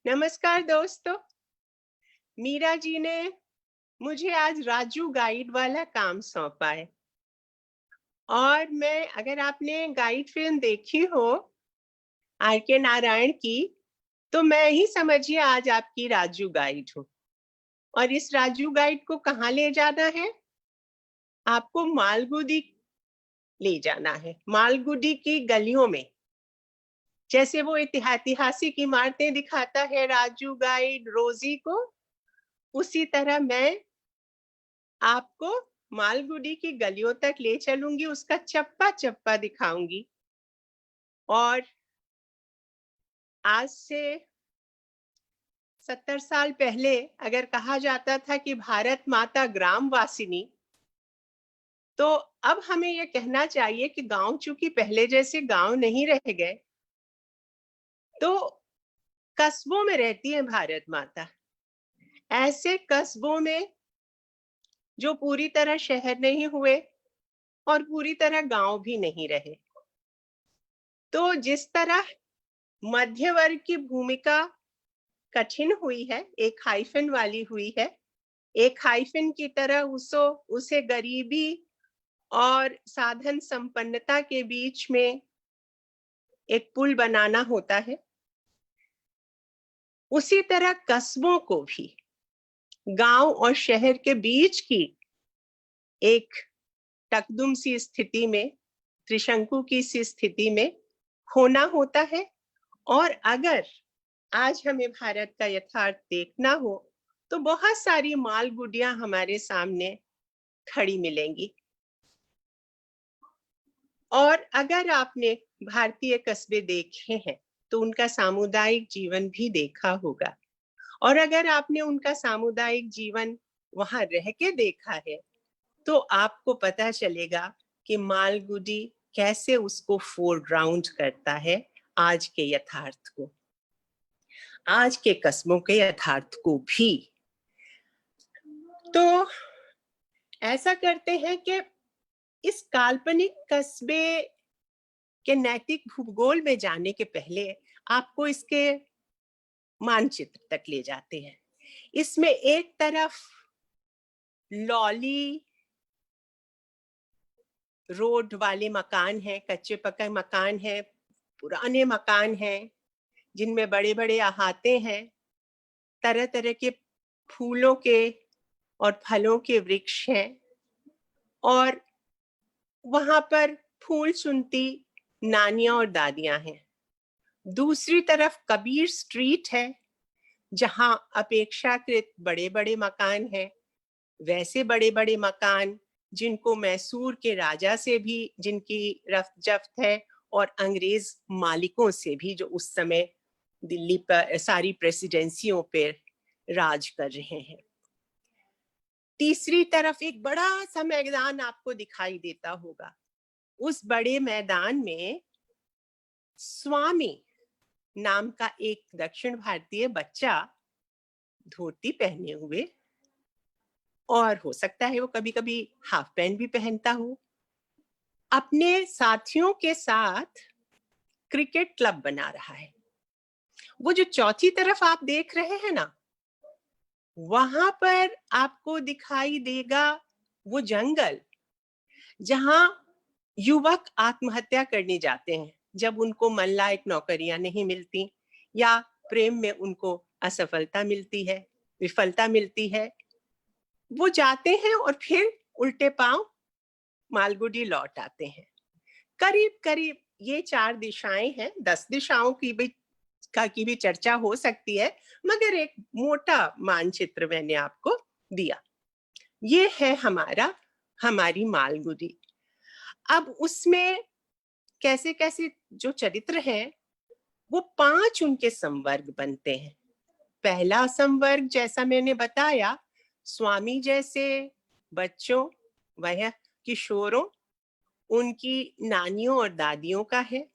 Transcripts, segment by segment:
नमस्कार दोस्तों। मीरा जी ने मुझे आज राजू गाइड वाला काम सौंपा है और मैं अगर आपने गाइड फिल्म देखी हो आर के नारायण की तो मैं ही समझिए आज आपकी राजू गाइड हूँ। और इस राजू गाइड को कहाँ ले जाना है? आपको मालगुडी ले जाना है, मालगुडी की गलियों में। जैसे वो ऐतिहासिक इमारतें दिखाता है राजू गाइड रोजी को, उसी तरह मैं आपको मालगुडी की गलियों तक ले चलूंगी, उसका चप्पा चप्पा दिखाऊंगी। और आज से 70 साल पहले अगर कहा जाता था कि भारत माता ग्राम वासिनी, तो अब हमें यह कहना चाहिए कि गांव चूंकि पहले जैसे गांव नहीं रह गए, तो कस्बों में रहती है भारत माता। ऐसे कस्बों में जो पूरी तरह शहर नहीं हुए और पूरी तरह गांव भी नहीं रहे। तो जिस तरह मध्य वर्ग की भूमिका कठिन हुई है, एक हाइफन वाली हुई है, एक हाइफन की तरह उसे गरीबी और साधन संपन्नता के बीच में एक पुल बनाना होता है। उसी तरह कस्बों को भी गांव और शहर के बीच की एक टकदुम सी स्थिति में, त्रिशंकु की सी स्थिति में होना होता है। और अगर आज हमें भारत का यथार्थ देखना हो तो बहुत सारी मालगुडियां हमारे सामने खड़ी मिलेंगी। और अगर आपने भारतीय कस्बे देखे हैं तो उनका सामुदायिक जीवन भी देखा होगा। और अगर आपने उनका सामुदायिक जीवन वहां रह के देखा है तो आपको पता चलेगा कि मालगुडी कैसे उसको फोरग्राउंड करता है आज के यथार्थ को, आज के कस्बों के यथार्थ को भी। तो ऐसा करते हैं कि इस काल्पनिक कस्बे के नैतिक भूगोल में जाने के पहले आपको इसके मानचित्र तक ले जाते हैं। इसमें एक तरफ लॉली रोड वाले मकान हैं, कच्चे पक्के मकान हैं, पुराने मकान हैं जिनमें बड़े बड़े अहाते हैं, तरह तरह के फूलों के और फलों के वृक्ष हैं और वहां पर फूल चुनती नानियां और दादियां हैं। दूसरी तरफ कबीर स्ट्रीट है जहां अपेक्षाकृत बड़े बड़े मकान हैं, वैसे बड़े बड़े मकान जिनको मैसूर के राजा से भी जिनकी रफ्त जफ्त है और अंग्रेज मालिकों से भी जो उस समय दिल्ली पर सारी प्रेसिडेंसियों पर राज कर रहे हैं। तीसरी तरफ एक बड़ा सा मैदान आपको दिखाई देता होगा। उस बड़े मैदान में स्वामी नाम का एक दक्षिण भारतीय बच्चा धोती पहने हुए, और हो सकता है वो कभी कभी हाफ पैंट भी पहनता हो, अपने साथियों के साथ क्रिकेट क्लब बना रहा है। वो जो चौथी तरफ आप देख रहे हैं ना, वहां पर आपको दिखाई देगा वो जंगल जहां युवक आत्महत्या करने जाते हैं जब उनको मन लायक नौकरियां नहीं मिलती या प्रेम में उनको असफलता मिलती है, विफलता मिलती है। वो जाते हैं और फिर उल्टे पांव मालगुडी लौट आते हैं। करीब करीब ये 4 दिशाएं हैं, 10 दिशाओं की भी चर्चा हो सकती है, मगर एक मोटा मानचित्र मैंने आपको दिया। ये है हमारी मालगुडी। अब उसमें कैसे कैसे जो चरित्र हैं वो 5 उनके संवर्ग बनते हैं। पहला संवर्ग जैसा मैंने बताया, स्वामी जैसे बच्चों, वह किशोरों, उनकी नानियों और दादियों का है,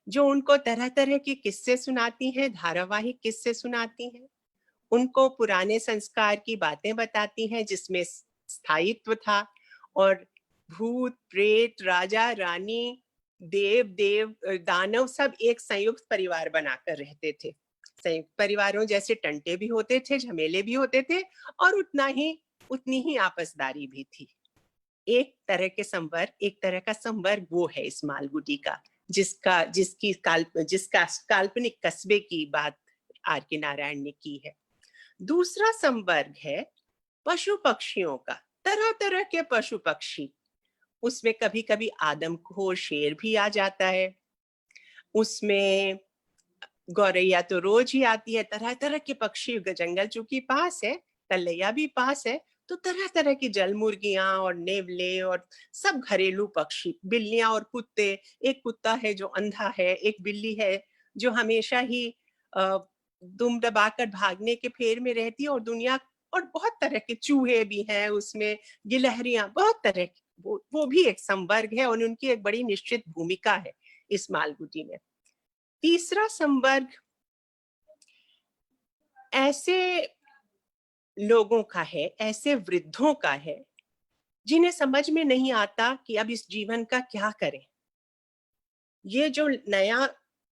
जो उनको तरह तरह के किस्से सुनाती हैं, धारावाहिक किस्से सुनाती हैं, उनको पुराने संस्कार की बातें बताती हैं जिसमें स्थायित्व था और भूत प्रेत राजा रानी देव दानव सब एक संयुक्त परिवार बनाकर रहते थे। संयुक्त परिवारों जैसे टंटे भी होते थे, झमेले भी होते थे और उतनी ही आपसदारी भी थी। एक तरह का संवर्ग वो है इस मालगुडी का, जिसका काल्पनिक कस्बे की बात आर के नारायण ने की है। दूसरा संवर्ग है पशु पक्षियों का, तरह तरह के पशु पक्षी। उसमें कभी कभी आदमखोर शेर भी आ जाता है, उसमें गौरैया तो रोज ही आती है, तरह तरह के पक्षी, जंगल चूंकि पास है, तलैया भी पास है, तो तरह तरह की जल मुर्गियां और नेवले और सब घरेलू पक्षी, बिल्लियां और कुत्ते। एक कुत्ता है जो अंधा है, एक बिल्ली है जो हमेशा ही दुम दबाकर भागने के फेर में रहती है, और बहुत तरह के चूहे भी हैं उसमें, गिलहरियां, बहुत तरह की। वो भी एक संवर्ग है और उनकी एक बड़ी निश्चित भूमिका है इस मालगुडी में। तीसरा संवर्ग ऐसे लोगों का है, ऐसे वृद्धों का है जिन्हें समझ में नहीं आता कि अब इस जीवन का क्या करें। ये जो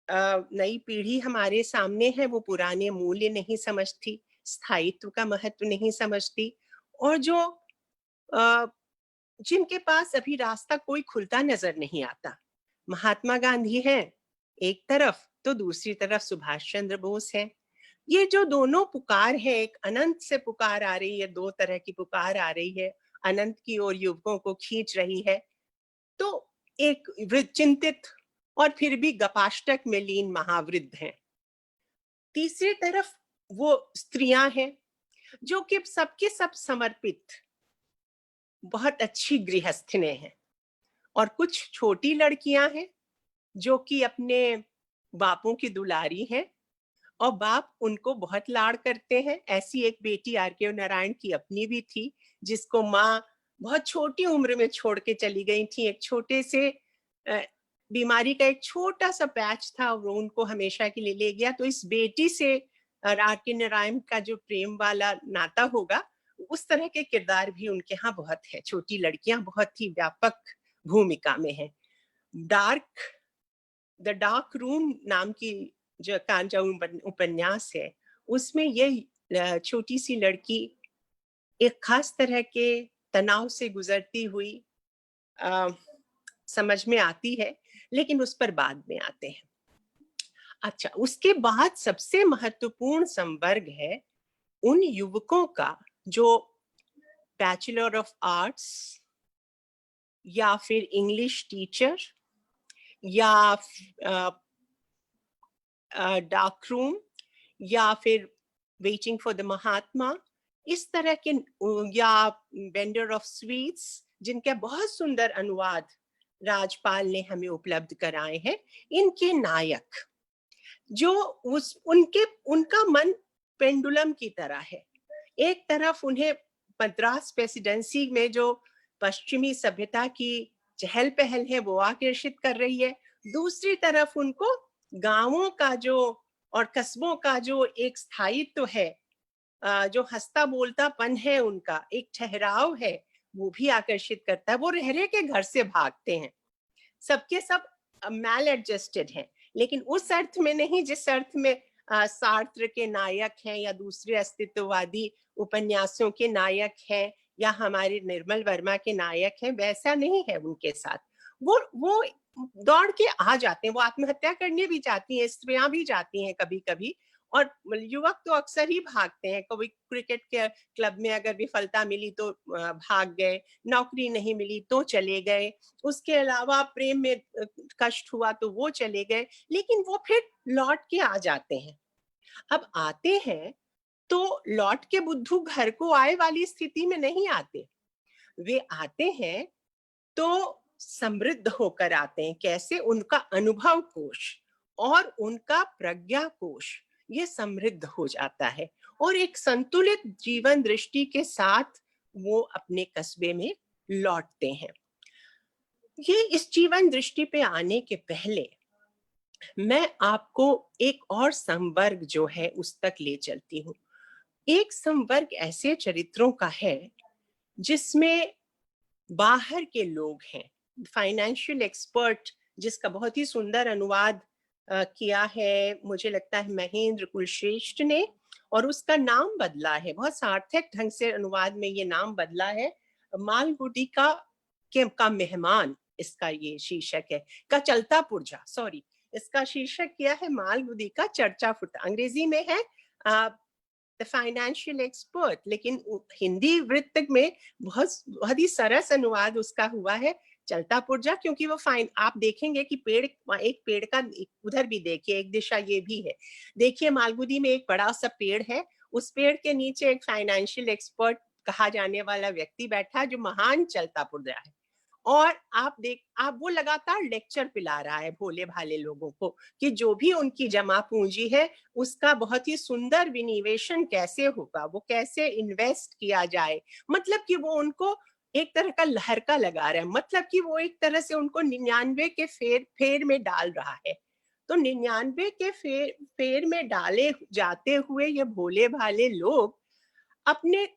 नई पीढ़ी हमारे सामने है, वो पुराने मूल्य नहीं समझती, स्थायित्व का महत्व नहीं समझती, और जिनके पास अभी रास्ता कोई खुलता नजर नहीं आता। महात्मा गांधी हैं एक तरफ, तो दूसरी तरफ सुभाष चंद्र बोस हैं। ये जो दोनों पुकार है, एक अनंत से पुकार आ रही है, दो तरह की पुकार आ रही है, अनंत की ओर युवकों को खींच रही है। तो एक वृद्ध चिंतित और फिर भी गपाष्टक में लीन महावृद्ध हैं। तीसरी तरफ वो स्त्रियां हैं जो कि सबके सब समर्पित, बहुत अच्छी गृहस्थिनें हैं, और कुछ छोटी लड़कियां हैं जो कि अपने बापों की दुलारी हैं और बाप उनको बहुत लाड़ करते हैं। ऐसी एक बेटी आर के नारायण की अपनी भी थी, जिसको माँ बहुत छोटी उम्र में छोड़ के चली गई थी। एक छोटे से बीमारी का एक छोटा सा पैच था, वो उनको हमेशा के लिए ले गया। तो इस बेटी से आर के नारायण का जो प्रेम वाला नाता होगा, उस तरह के किरदार भी उनके यहाँ बहुत है। छोटी लड़कियां बहुत ही व्यापक भूमिका में है। द डार्क रूम नाम की जो कांचा उपन्यास है, उसमें ये छोटी सी लड़की एक खास तरह के तनाव से गुजरती हुई समझ में आती है, लेकिन उस पर बाद में आते हैं। अच्छा, उसके बाद सबसे महत्वपूर्ण संवर्ग है उन युवकों का जो बैचलर ऑफ आर्ट्स या फिर इंग्लिश टीचर या डार्क रूम या फिर वेटिंग फॉर द महात्मा, इस तरह के, या वेंडर ऑफ स्वीट्स, जिनके बहुत सुंदर अनुवाद राजपाल ने हमें उपलब्ध कराए हैं। इनके नायक जो उनका मन पेंडुलम की तरह है। एक तरफ उन्हें मद्रास प्रेसिडेंसी में जो पश्चिमी सभ्यता की चहल पहल है वो आकर्षित कर रही है, दूसरी तरफ उनको गांवों का जो और कस्बों का जो एक स्थायित्व है, जो हंसता बोलतापन है, उनका एक ठहराव है, वो भी आकर्षित करता है। वो रह रहे के घर से भागते हैं, सबके सब मैल एडजस्टेड हैं, लेकिन उस अर्थ में नहीं जिस अर्थ में सार्त्र के नायक हैं या दूसरे अस्तित्ववादी उपन्यासों के नायक हैं या हमारे निर्मल वर्मा के नायक हैं, वैसा नहीं है उनके साथ। वो दौड़ के आ जाते हैं, वो आत्महत्या करने भी जाती हैं, स्त्रियां भी जाती हैं कभी कभी, और युवक तो अक्सर ही भागते हैं। कभी क्रिकेट के क्लब में अगर विफलता मिली तो भाग गए, नौकरी नहीं मिली तो चले गए, उसके अलावा प्रेम में कष्ट हुआ तो वो चले गए, लेकिन वो फिर लौट के आ जाते हैं। अब आते हैं तो लौट के बुद्धू घर को आए वाली स्थिति में नहीं आते, वे आते हैं तो समृद्ध होकर आते हैं। कैसे? उनका अनुभव कोश और उनका प्रज्ञा कोश ये समृद्ध हो जाता है, और एक संतुलित जीवन दृष्टि के साथ वो अपने कस्बे में लौटते हैं। ये इस जीवन दृष्टि पे आने के पहले मैं आपको एक और संवर्ग जो है उस तक ले चलती हूँ। एक संवर्ग ऐसे चरित्रों का है जिसमें बाहर के लोग हैं, फाइनेंशियल एक्सपर्ट, जिसका बहुत ही सुंदर अनुवाद किया है, मुझे लगता है महेंद्र कुलश्रेष्ठ ने, और उसका नाम बदला है, बहुत सार्थक ढंग से अनुवाद में ये नाम बदला है। मालगुडी का मेहमान, इसका ये शीर्षक है, का चलता पुर्जा, सॉरी, इसका शीर्षक किया है मालगुडी का चर्चा फुटा। अंग्रेजी में है द फाइनेंशियल एक्सपर्ट, लेकिन हिंदी वृत्त में बहुत बहुत ही सरस अनुवाद उसका हुआ है, चलता पुर्जा, क्योंकि वो फाइन, आप देखेंगे कि पेड़, एक पेड़ का, उधर भी देखिए, एक दिशा ये भी है, देखिए मालगुडी में एक बड़ा सा पेड़ है, उस पेड़ के नीचे एक फाइनेंशियल एक्सपर्ट कहा जाने वाला व्यक्ति बैठा है, जो महान चलता पुर्जा है। और आप वो लगातार लेक्चर पिला रहा है भोले भाले लोगों को कि जो भी उनकी जमा पूंजी है उसका बहुत ही सुंदर विनिवेशन कैसे होगा, वो कैसे इन्वेस्ट किया जाए, मतलब कि वो उनको एक तरह का लहर का लगा रहा है, मतलब कि वो एक तरह से उनको 99 के फेर में डाल रहा है। तो 99 के फेर में डाले जाते हुए ये भोले भाले लोग अपने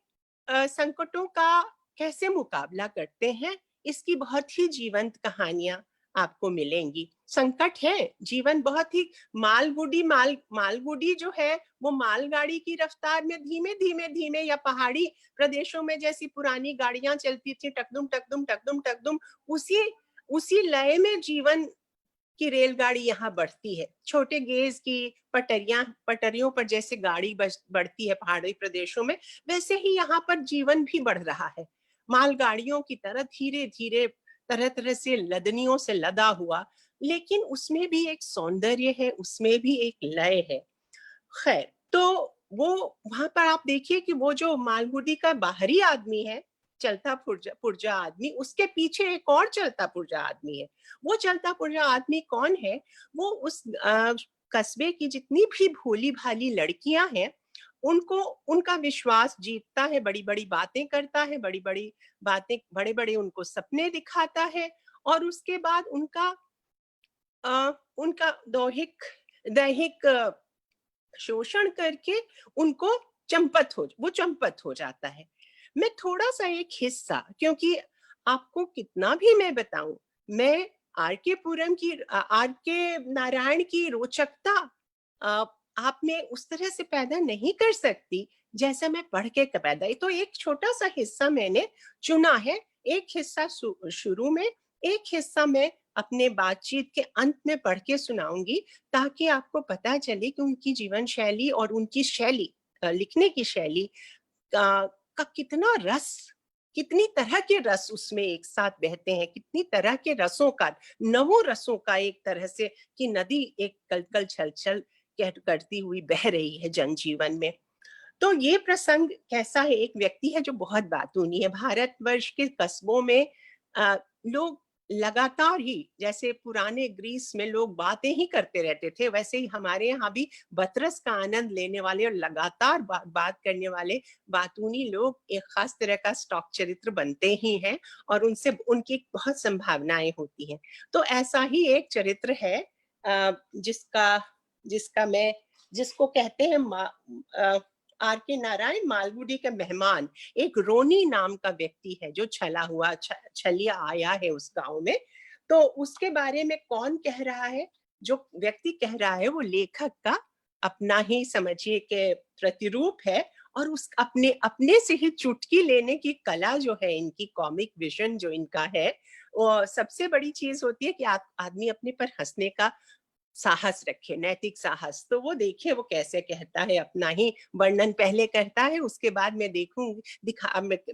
संकटों का कैसे मुकाबला करते हैं, इसकी बहुत ही जीवंत कहानियां आपको मिलेंगी। संकट है, जीवन बहुत ही मालगुडी जो है वो मालगाड़ी की रफ्तार में धीमे धीमे धीमे, या पहाड़ी प्रदेशों में जैसी पुरानी गाड़ियां चलती थी, टकदुम टकदुम टकदुम टकदुम, उसी उसी लय में जीवन की रेलगाड़ी यहाँ बढ़ती है। छोटे गेज की पटरियों पर जैसे गाड़ी बढ़ती है पहाड़ी प्रदेशों में, वैसे ही यहाँ पर जीवन भी बढ़ रहा है, मालगाड़ियों की तरह धीरे धीरे, तरह तरह से लदनियों से लदा हुआ, लेकिन उसमें भी एक सौंदर्य है, उसमें भी एक लय है। खैर, तो वो वहां पर आप देखिए कि वो जो मालगुडी का बाहरी आदमी है, चलता पुर्जा आदमी, उसके पीछे एक और चलता पुर्जा आदमी है। वो चलता पुर्जा आदमी कौन है? वो उस कस्बे की जितनी भी भोली भाली लड़कियां हैं, उनको, उनका विश्वास जीतता है, बड़ी बड़ी बातें करता है, बड़ी बड़ी बातें, बड़े बड़े उनको सपने दिखाता है, और उसके बाद उनका दैहिक शोषण करके उनको चंपत हो जाता है। मैं थोड़ा सा एक हिस्सा, क्योंकि आपको कितना भी मैं बताऊं, मैं आर के नारायण की रोचकता आप में उस तरह से पैदा नहीं कर सकती जैसा मैं पढ़ के पैदा, तो एक छोटा सा हिस्सा मैंने चुना है, एक हिस्सा शुरू में, एक हिस्सा मैं अपने बातचीत के अंत में पढ़ के सुनाऊंगी, ताकि आपको पता चले कि उनकी जीवन शैली और उनकी शैली, लिखने की शैली का कितना रस, कितनी तरह के रस उसमें एक साथ बहते हैं, कितनी तरह के रसों का, नवों रसों का एक तरह से कि नदी एक कलकल छल छल करती हुई बह रही है जनजीवन में। तो ये प्रसंग कैसा है, एक व्यक्ति है जो बहुत बातूनी है, भारतवर्ष के कस्बों में लोग लगातार ही, जैसे पुराने ग्रीस में लोग बातें ही करते रहते थे, वैसे ही हमारे यहाँ भी बतरस का आनंद लेने वाले और लगातार बात करने वाले बातूनी लोग एक खास तरह का स्टॉक चरित्र बनते ही हैं, और उनसे उनकी बहुत संभावनाएं होती हैं। तो ऐसा ही एक चरित्र है जिसका जिसका मैं जिसको कहते हैं आर के नारायण, मालगुडी के मेहमान। एक रोनी नाम का व्यक्ति है जो छलिया आया है उस गांव में। तो उसके बारे में कौन कह रहा है? जो व्यक्ति कह रहा है वो लेखक का अपना ही समझिए के प्रतिरूप है, और उस अपने अपने से ही चुटकी लेने की कला जो है, इनकी कॉमिक विजन जो इनका है, वो सबसे बड़ी चीज होती है कि आदमी अपने पर हंसने का साहस रखे, नैतिक साहस। तो वो देखिए वो कैसे कहता है, अपना ही वर्णन पहले कहता है, उसके बाद मैं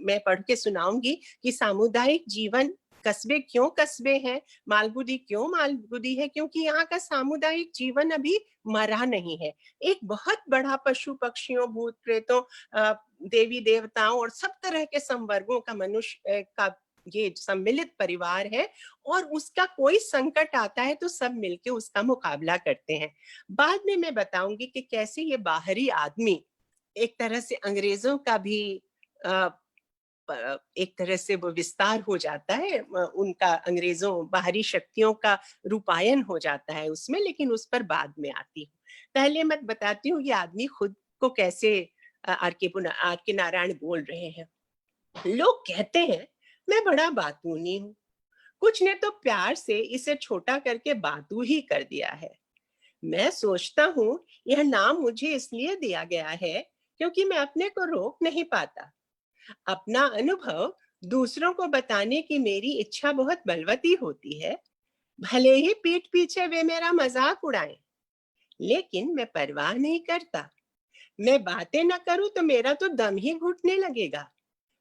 मैं पढ़ के सुनाऊंगी कि सामुदायिक जीवन, कस्बे क्यों कस्बे हैं, मालगुडी क्यों मालगुडी है, क्योंकि यहाँ का सामुदायिक जीवन अभी मरा नहीं है। एक बहुत बड़ा पशु पक्षियों, भूत प्रेतों, देवी देवताओं और सब तरह के संवर्गों का मनुष्य का ये सम्मिलित परिवार है, और उसका कोई संकट आता है तो सब मिलके उसका मुकाबला करते हैं। बाद में मैं बताऊंगी कि कैसे ये बाहरी आदमी एक तरह से अंग्रेजों का भी एक तरह से वो विस्तार हो जाता है, उनका अंग्रेजों, बाहरी शक्तियों का रूपायन हो जाता है उसमें, लेकिन उस पर बाद में आती हूँ। पहले मैं बताती हूँ ये आदमी खुद को कैसे आर के नारायण बोल रहे हैं। लोग कहते हैं मैं बड़ा बातूनी हूँ, कुछ ने तो प्यार से इसे छोटा करके बातू ही कर दिया है। मैं सोचता हूँ यह नाम मुझे इसलिए दिया गया है क्योंकि मैं अपने को रोक नहीं पाता। अपना अनुभव दूसरों को बताने की मेरी इच्छा बहुत बलवती होती है, भले ही पीठ पीछे वे मेरा मजाक उड़ाएं, लेकिन मैं परवाह नहीं करता। मैं बातें न करूं तो मेरा तो दम ही घुटने लगेगा।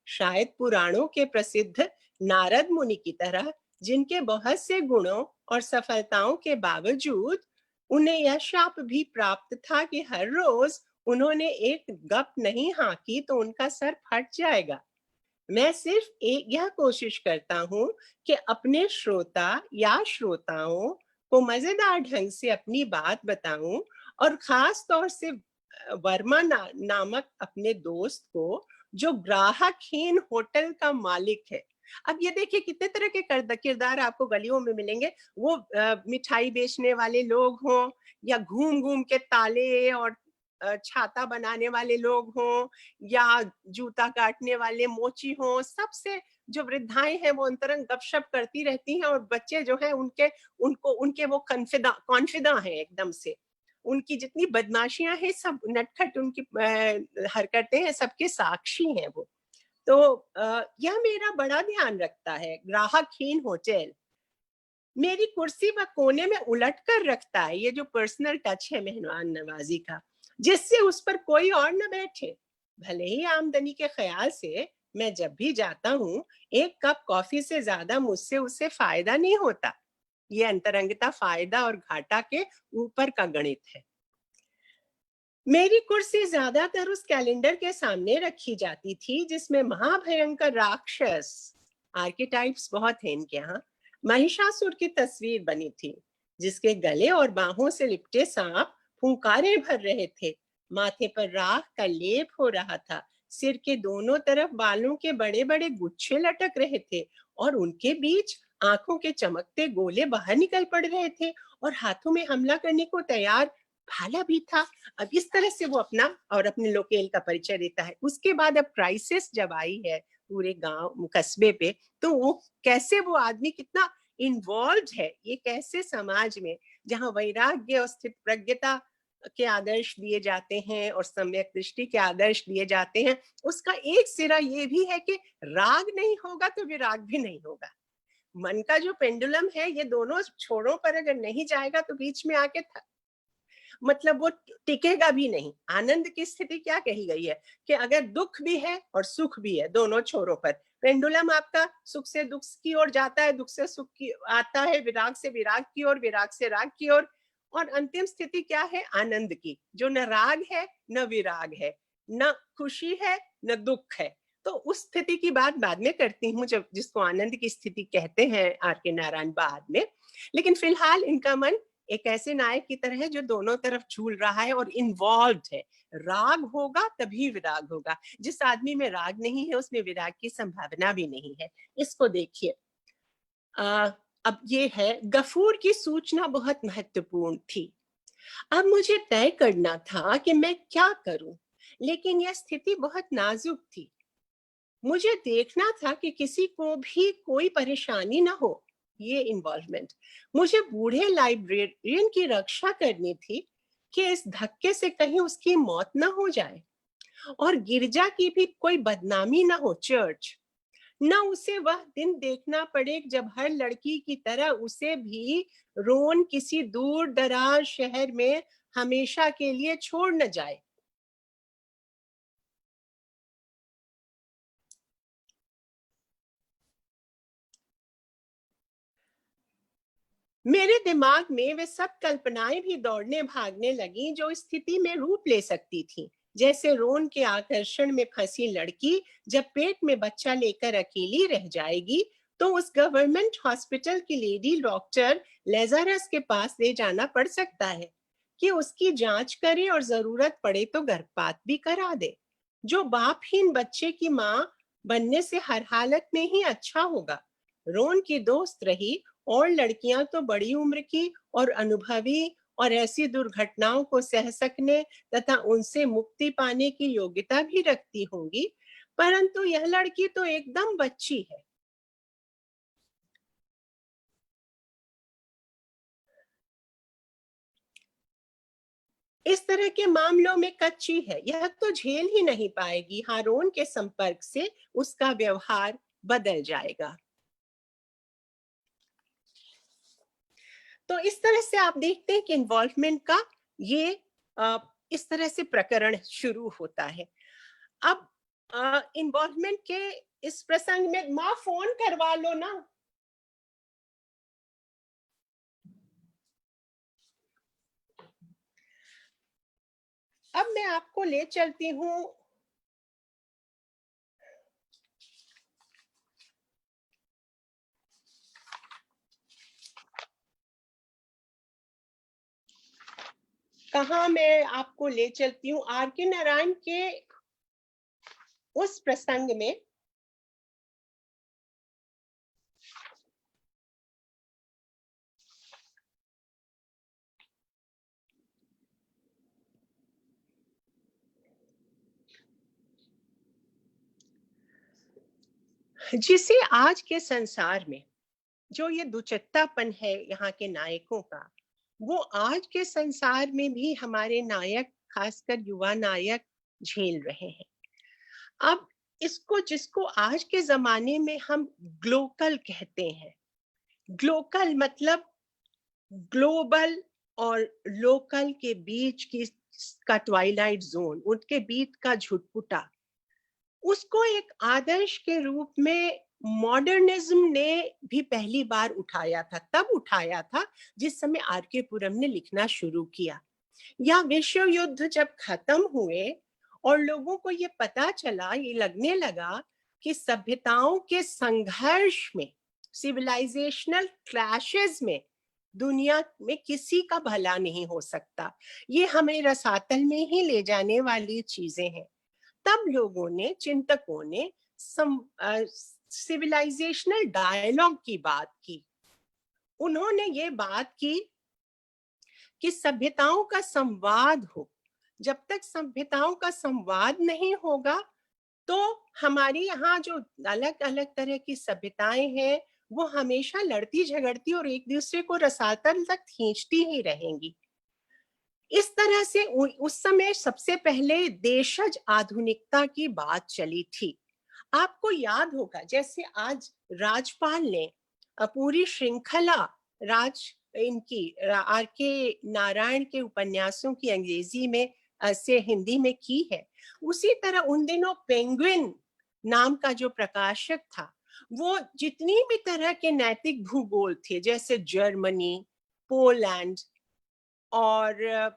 शायद पुराणों के प्रसिद्ध नारद मुनि की तरह, जिनके बहुत से गुणों और सफलताओं के बावजूद उन्हें यह शाप भी प्राप्त था कि हर रोज उन्होंने एक गप नहीं हाँकी तो उनका सर फट जाएगा। मैं सिर्फ एक यह कोशिश करता हूँ कि अपने श्रोता या श्रोताओं को मजेदार ढंग से अपनी बात बताऊं, और खास तौर से वर्मा नामक अपने दोस्त को, जो ग्राहकहीन होटल का मालिक है। अब ये देखिए कितने तरह के किरदार आपको गलियों में मिलेंगे। वो मिठाई बेचने वाले लोग हों, या घूम घूम के ताले और छाता बनाने वाले लोग हों, या जूता काटने वाले मोची हों, सबसे जो वृद्धाएं हैं वो अंतरंग गपशप करती रहती हैं, और बच्चे जो हैं उनके वो कॉन्फिदा हैं एकदम से। उनकी जितनी बदमाशियां हैं, सब नटखट उनकी हरकतें हैं, सबके साक्षी हैं वो। तो यह मेरा बड़ा ध्यान रखता है। ग्राहकहीन होटल मेरी कुर्सी व कोने में उलट कर रखता है, ये जो पर्सनल टच है मेहमान नवाजी का, जिससे उस पर कोई और न बैठे। भले ही आमदनी के ख्याल से मैं जब भी जाता हूँ, एक कप कॉफी से ज्यादा मुझसे उससे फायदा नहीं होता। ये अंतरंगता फायदा और घाटा के ऊपर का गणित है। मेरी कुर्सी ज्यादातर उस कैलेंडर के सामने रखी जाती थी जिसमें महाभयंकर राक्षस, आर्केटाइप्स बहुत हैं इनके यहाँ, महिषासुर की तस्वीर बनी थी, जिसके गले और बाहों से लिपटे सांप फुंकारे भर रहे थे। माथे पर राख का लेप हो रहा था। सिर के दोनों तरफ बालों के बड़े बड़े गुच्छे लटक रहे थे, और उनके बीच आंखों के चमकते गोले बाहर निकल पड़ रहे थे, और हाथों में हमला करने को तैयार भाला भी था। अब इस तरह से वो अपना और अपने लोकेल का परिचय देता है। उसके बाद अब क्राइसिस जब आई है पूरे गांव कस्बे पे, तो वो कैसे वो आदमी कितना इन्वॉल्व है, ये कैसे समाज में जहाँ वैराग्य और स्थित प्रज्ञता के आदर्श दिए जाते हैं और सम्यक दृष्टि के आदर्श दिए जाते हैं, उसका एक सिरा ये भी है कि राग नहीं होगा तो विराग भी नहीं होगा। मन का जो पेंडुलम है, ये दोनों छोरों पर अगर नहीं जाएगा तो बीच में आके मतलब वो टिकेगा भी नहीं। आनंद की स्थिति क्या कही गई है कि अगर दुख भी है और सुख भी है, दोनों छोरों पर पेंडुलम आपका सुख से दुख की ओर जाता है, दुख से सुख की आता है, विराग से विराग की ओर, विराग से राग की ओर, और अंतिम स्थिति क्या है? आनंद की, जो न राग है न विराग है, न खुशी है न दुख है। तो उस स्थिति की बात बाद में करती हूँ, जब जिसको आनंद की स्थिति कहते हैं आर के नारायण बाद में। लेकिन फिलहाल इनका मन एक ऐसे नायक की तरह है जो दोनों तरफ झूल रहा है और इन्वॉल्व है। राग होगा तभी विराग होगा। जिस आदमी में राग नहीं है उसमें विराग की संभावना भी नहीं है। इसको देखिए। अब ये है, गफूर की सूचना बहुत महत्वपूर्ण थी। अब मुझे तय करना था कि मैं क्या करूं, लेकिन यह स्थिति बहुत नाजुक थी। मुझे देखना था कि किसी को भी कोई परेशानी ना हो। ये इन्वॉल्वमेंट, मुझे बूढ़े लाइब्रेरियन की रक्षा करनी थी कि इस धक्के से कहीं उसकी मौत ना हो जाए, और गिरजा की भी कोई बदनामी ना हो, चर्च ना उसे वह दिन देखना पड़े जब हर लड़की की तरह उसे भी रोन किसी दूर दराज शहर में हमेशा के लिए छोड़ न जाए। मेरे दिमाग में वे सब कल्पनाएं भी दौड़ने भागने लगी जो स्थिति में रूप ले सकती थी। जैसे रोन के आकर्षण में फंसी लड़की जब पेट में बच्चा लेकर अकेली रह जाएगी, तो उस गवर्नमेंट हॉस्पिटल की लेडी डॉक्टर लेजारस के पास ले जाना पड़ सकता है कि उसकी जांच करे और जरूरत पड़े तो गर्भपात भी करा दे। जो बापहीन बच्चे की मां बनने से हर हालत में ही अच्छा होगा। रोन की दोस्त रही, और लड़कियां तो बड़ी उम्र की और अनुभवी और ऐसी दुर्घटनाओं को सह सकने तथा उनसे मुक्ति पाने की योग्यता भी रखती होंगी, परंतु यह लड़की तो एकदम बच्ची है। इस तरह के मामलों में कच्ची है, यह तो झेल ही नहीं पाएगी, हारून के संपर्क से उसका व्यवहार बदल जाएगा। तो इस तरह से आप देखते हैं कि इन्वॉल्वमेंट का ये इस तरह से प्रकरण शुरू होता है। अब इन्वॉल्वमेंट के इस प्रसंग में माँ फोन करवा लो ना। अब मैं आपको ले चलती हूँ कहाँ, मैं आपको ले चलती हूँ आर के नारायण के उस प्रसंग में जिसे आज के संसार में जो ये दुचत्तापन है यहाँ के नायकों का, वो आज के संसार में भी हमारे नायक, खासकर युवा नायक, झेल रहे हैं। अब इसको, जिसको आज के जमाने में हम ग्लोकल कहते हैं, ग्लोकल मतलब ग्लोबल और लोकल के बीच की का ट्वाइलाइट जोन, उनके बीच का झुटपुटा, उसको एक आदर्श के रूप में मॉडर्निज्म ने भी पहली बार उठाया था। तब उठाया था जिस समय आर के पुरम ने लिखना शुरू किया, या विश्व युद्ध जब खत्म हुए और लोगों को ये पता चला, ये लगने लगा कि सभ्यताओं के संघर्ष में, सिविलाइजेशनल क्लैशेस में दुनिया में किसी का भला नहीं हो सकता, ये हमें रसातल में ही ले जाने वाली चीजें हैं। तब लोगों ने, चिंतकों ने सिविलाइजेशनल डायलॉग की बात की। उन्होंने ये बात की कि सभ्यताओं का संवाद हो। जब तक सभ्यताओं का संवाद नहीं होगा तो हमारी यहाँ जो अलग अलग तरह की सभ्यताएं हैं वो हमेशा लड़ती झगड़ती और एक दूसरे को रसातल तक खींचती ही रहेंगी। इस तरह से उस समय सबसे पहले देशज आधुनिकता की बात चली थी। आपको याद होगा जैसे आज राजपाल ने पूरी श्रृंखला राज इनकी आर के नारायण के उपन्यासों की अंग्रेजी में से हिंदी में की है, उसी तरह उन दिनों पेंगुइन नाम का जो प्रकाशक था, वो जितनी भी तरह के नैतिक भूगोल थे, जैसे जर्मनी, पोलैंड और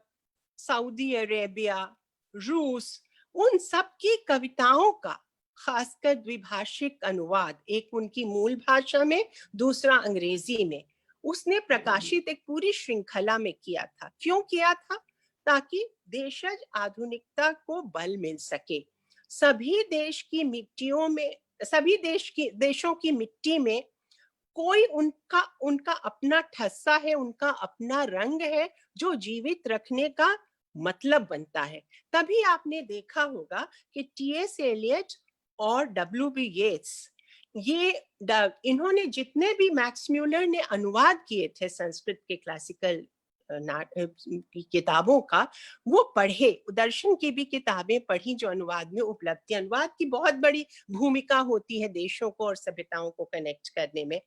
सऊदी अरेबिया, रूस, उन सब की कविताओं का खासकर द्विभाषिक अनुवाद, एक उनकी मूल भाषा में, दूसरा अंग्रेजी में, उसने प्रकाशित एक पूरी श्रृंखला में किया था। क्यों किया था? ताकि देशज आधुनिकता को बल मिल सके। सभी देश की मिट्टियों में, सभी देशों की मिट्टी में कोई उनका उनका अपना ठस्सा है, उनका अपना रंग है जो जीवित रखने का मतलब बनता है। तभी आपने देखा होगा कि टी.एस. एलियट और डब्ल्यू.बी. येट्स, ये इन्होंने जितने भी मैक्स म्यूलर ने अनुवाद किए थे संस्कृत के क्लासिकल किताबों का, वो पढ़े, दर्शन की भी किताबें पढ़ी जो अनुवाद में उपलब्ध थी। अनुवाद की बहुत बड़ी भूमिका होती है देशों को और सभ्यताओं को कनेक्ट करने में।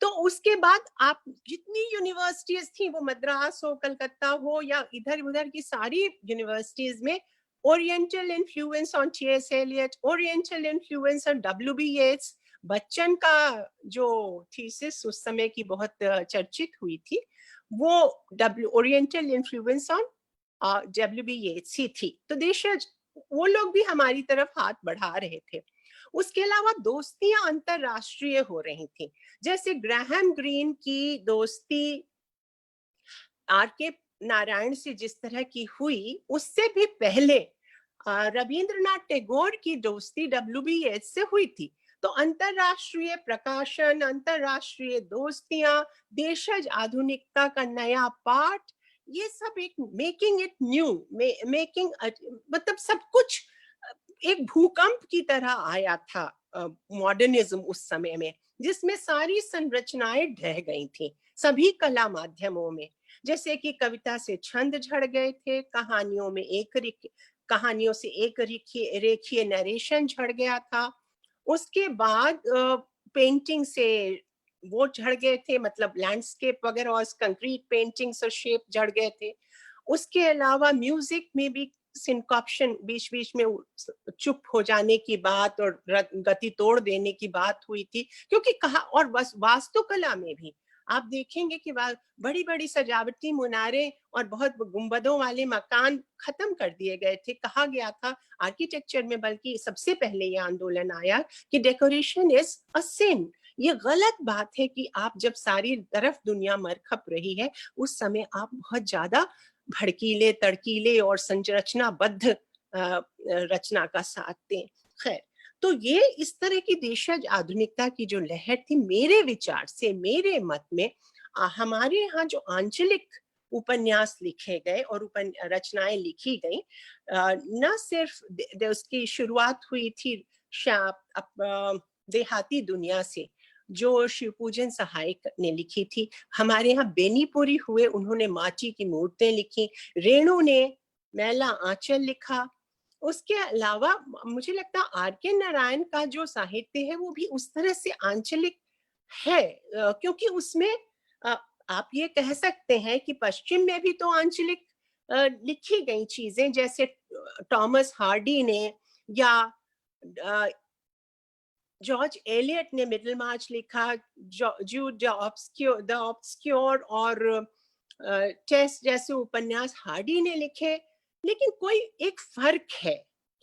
तो उसके बाद आप जितनी यूनिवर्सिटीज थी, वो मद्रास हो, कलकत्ता हो या इधर उधर की सारी यूनिवर्सिटीज में, oriental influence on T S. Eliot, oriental influence on W B. Yeats, Bachchan का जो थीसिस उस समय की बहुत चर्चित हुई थी, वो oriental influence on W B. Yeats ही थी। तो देशज वो लोग भी हमारी तरफ हाथ बढ़ा रहे थे। उसके अलावा दोस्तियां अंतरराष्ट्रीय हो रही थी, जैसे ग्राहम ग्रीन की दोस्ती आर के नारायण से जिस तरह की हुई, उससे भी पहले रविंद्रनाथ टैगोर की दोस्ती डब्ल्यू.बी. येट्स से हुई थी। तो अंतरराष्ट्रीय प्रकाशन, अंतरराष्ट्रीय दोस्तियां, देशज आधुनिकता का नया पाठ, ये सब एक मेकिंग इट न्यू, मेकिंग मतलब सब कुछ एक भूकंप की तरह आया था मॉडर्निज्म उस समय में, जिसमें सारी संरचनाएं ढह गई थी सभी कला माध्यमों में। जैसे कि कविता से छंद झड़ गए थे, कहानियों से एक रेखीय रेखीय नरेशन झड़ गया था। उसके बाद पेंटिंग से वो झड़ गए थे, मतलब लैंडस्केप वगैरह और कंक्रीट पेंटिंग्स और शेप झड़ गए थे। उसके अलावा म्यूजिक में भी सिनकॉप्शन, बीच बीच में चुप हो जाने की बात और गति तोड़ देने की बात हुई थी, क्योंकि कहा, और बस वास्तुकला में भी आप देखेंगे कि बड़ी बड़ी सजावटी मुनारे और बहुत गुंबदों वाले मकान खत्म कर दिए गए थे। कहा गया था आर्किटेक्चर में, बल्कि सबसे पहले ये आंदोलन आया कि डेकोरेशन इज अ सिन। ये गलत बात है कि आप जब सारी तरफ दुनिया मरखप रही है, उस समय आप बहुत ज्यादा भड़कीले, तड़कीले और संरचनाबद्ध रचना का साथ दें। खैर, तो ये इस तरह की देशज आधुनिकता की जो लहर थी, मेरे विचार से, मेरे मत में, हमारे यहाँ जो आंचलिक उपन्यास लिखे गए और रचनाएं लिखी गई, न सिर्फ उसकी शुरुआत हुई थी देहाती दुनिया से, जो शिवपूजन सहायक ने लिखी थी। हमारे यहाँ बेनीपुरी हुए, उन्होंने माची की मूर्तें लिखी। रेणु ने मैला आंचल लिखा। उसके अलावा मुझे लगता है आर के नारायण का जो साहित्य है वो भी उस तरह से आंचलिक है, क्योंकि उसमें आप ये कह सकते हैं कि पश्चिम में भी तो आंचलिक लिखी गई चीजें, जैसे टॉमस हार्डी ने या जॉर्ज एलियट ने मिडल मार्च लिखा, जूड द ऑब्सक्योर और टेस जैसे उपन्यास हार्डी ने लिखे। लेकिन कोई एक फर्क है।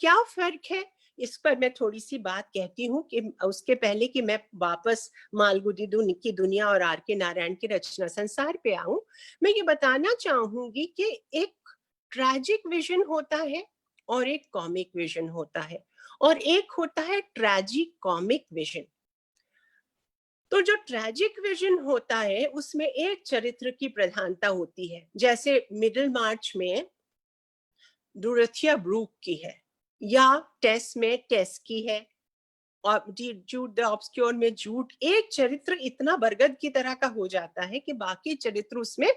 क्या फर्क है, इस पर मैं थोड़ी सी बात कहती हूँ कि उसके पहले कि मैं वापस मालगुडी की दुनिया और आर के नारायण की रचना संसार पे आऊं, मैं ये बताना चाहूंगी कि एक ट्रैजिक विजन होता है और एक कॉमिक विजन होता है, और एक होता है ट्रैजिक कॉमिक विजन। तो जो ट्रैजिक विजन होता है उसमें एक चरित्र की प्रधानता होती है, जैसे मिडिल मार्च में डोरोथिया ब्रूक की है, या टेस में टेस की है, और जूड द ऑब्सक्योर में जूड। एक चरित्र इतना बरगद की तरह का हो जाता है कि बाकी चरित्र उसमें